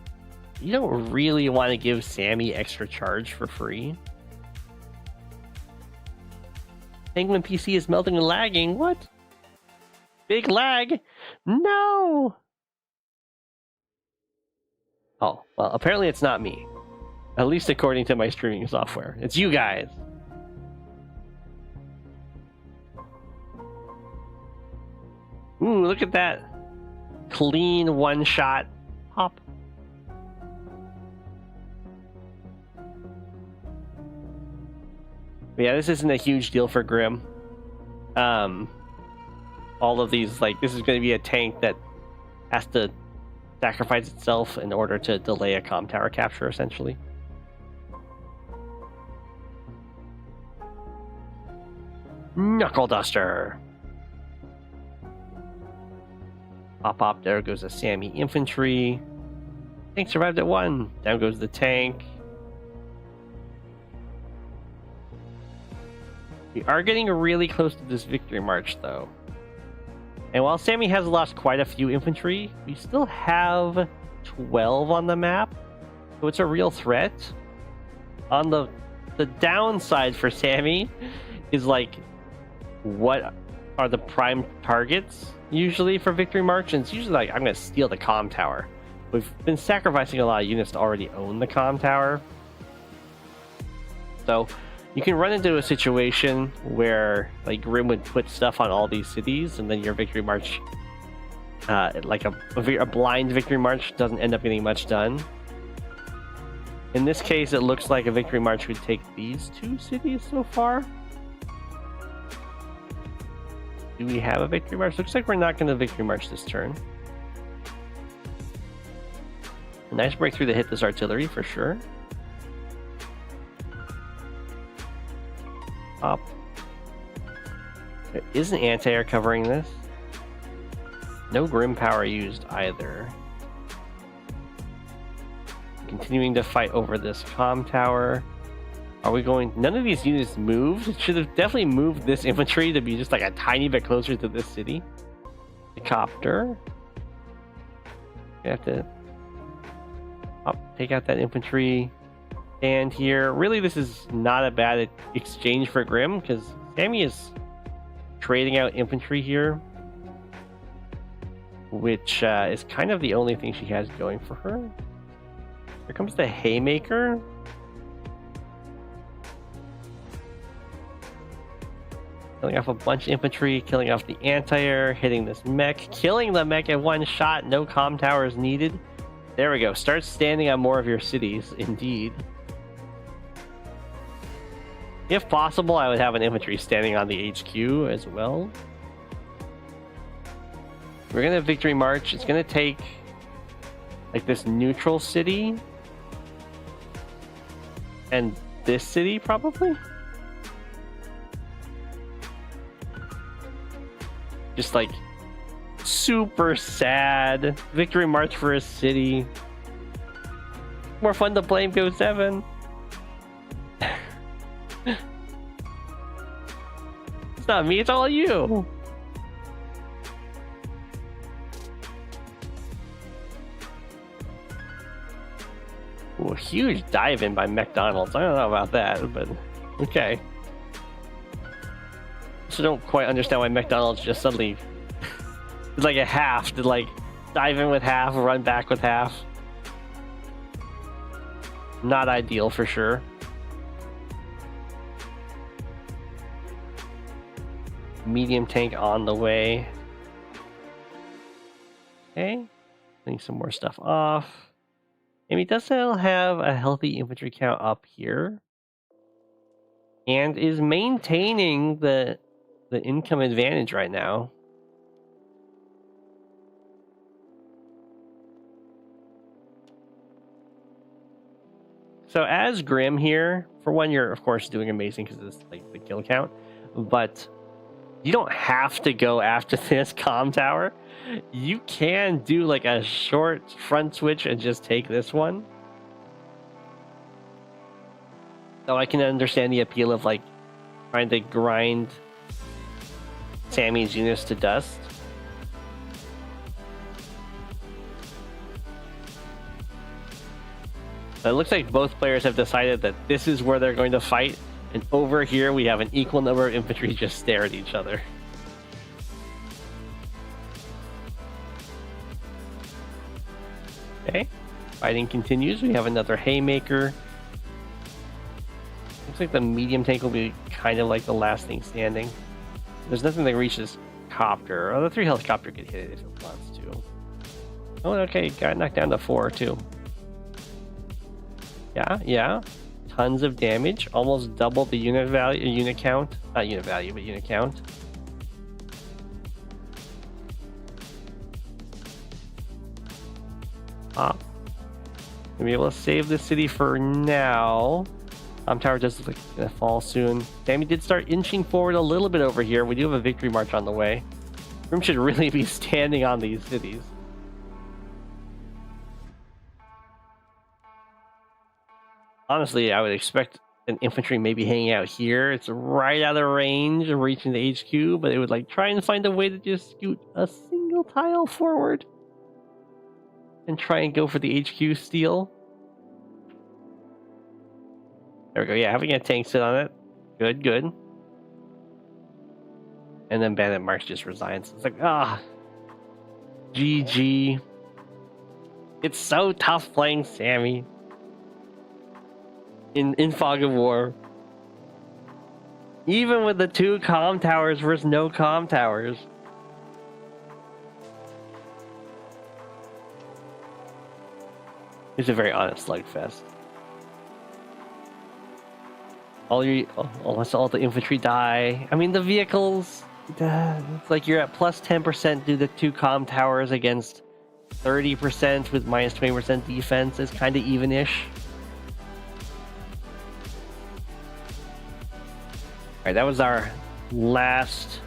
You don't really want to give Sami extra charge for free. Penguin PC is melting and lagging. What? Big lag? No! Oh, well, apparently it's not me. At least according to my streaming software. It's you guys. Ooh, look at that. Clean one-shot pop. But yeah, this isn't a huge deal for Grimm. All of these, like, this is going to be a tank that has to sacrifice itself in order to delay a comm tower capture, essentially. Knuckle Duster. Pop, there goes a Sami infantry. Tank survived at 1. Down goes the tank. We are getting really close to this victory march, though. And while Sami has lost quite a few infantry, we still have 12 on the map. So it's a real threat. On the downside for Sami is, like, what are the prime targets usually for victory march? And it's usually like, I'm going to steal the comm tower. We've been sacrificing a lot of units to already own the comm tower. So you can run into a situation where, like, Grimm would put stuff on all these cities, and then your victory march, like a blind victory march, doesn't end up getting much done. In this case, it looks like a victory march would take these 2 cities so far. Do we have a victory march? Looks like we're not going to victory march this turn. A nice breakthrough to hit this artillery for sure. Up. There is an anti-air covering this. No Grimm power used either. Continuing to fight over this comm tower. Are we going... None of these units moved. It should have definitely moved this infantry to be just like a tiny bit closer to this city. The copter. You have to take out that infantry. Stand here. Really, this is not a bad exchange for Grimm, because Sami is trading out infantry here, which is kind of the only thing she has going for her. Here comes the Haymaker. Killing off a bunch of infantry, killing off the anti-air, hitting this mech, killing the mech at 1 shot, no comm towers needed. There we go. Start standing on more of your cities, indeed. If possible, I would have an infantry standing on the HQ as well. We're going to victory march. It's going to take, like, this neutral city. And this city, probably? Just, like, super sad. Victory march for a city. More fun to blame Go7. It's not me, it's all you. Ooh, a huge dive in by MechDonalds. I don't know about that, but okay. So don't quite understand why MechDonalds just suddenly did like a half, did like dive in with half, run back with half. Not ideal for sure. Medium tank on the way. Okay, getting some more stuff off. And he does still have a healthy infantry count up here, and is maintaining the income advantage right now. So as Grimm here, for one, you're of course doing amazing because it's like the kill count, but you don't have to go after this comm tower. You can do like a short front switch and just take this one. So I can understand the appeal of like trying to grind Sami's units to dust. But it looks like both players have decided that this is where they're going to fight, and over here we have an equal number of infantry just stare at each other. Okay, fighting continues. We have another haymaker. Looks like the medium tank will be kind of like the last thing standing. There's nothing that reaches copter. Oh, the 3 health copter could hit it if it wants to. Oh, okay, got knocked down to 4 too. Yeah. Tons of damage. Almost double the unit value, unit count. Not unit value, but unit count. Gonna be able to save the city for now. Tower does look like it's gonna fall soon. Sami did start inching forward a little bit over here. We do have a victory march on the way. Grimm should really be standing on these cities. Honestly, I would expect an infantry maybe hanging out here. It's right out of range of reaching the HQ, but it would like try and find a way to just scoot a single tile forward and try and go for the HQ steal. There we go. Yeah, having a tank sit on it. Good. And then BanditMarx just resigns. It's like, GG. It's so tough playing Sami in Fog of War. Even with the 2 comm towers versus no comm towers. It's a very honest slugfest. Unless all the infantry die. I mean, the vehicles, it's like you're at plus 10% due to 2 comm towers against 30% with minus 20% defense. Is kind of even-ish. Alright, that was our last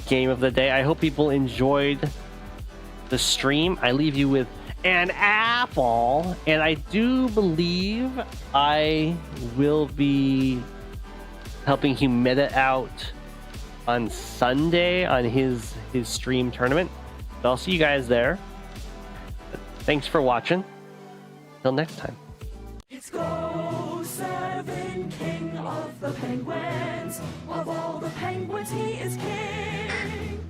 game of the day. I hope people enjoyed the stream. I leave you with an apple, and I do believe I will be helping Humida out on Sunday on his stream tournament. So I'll see you guys there. Thanks for watching. Till next time. It's Go7, king of the penguins. Of all the penguins, he is king.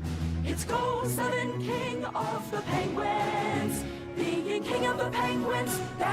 It's Go7, king of the penguins. Being king of the penguins, that's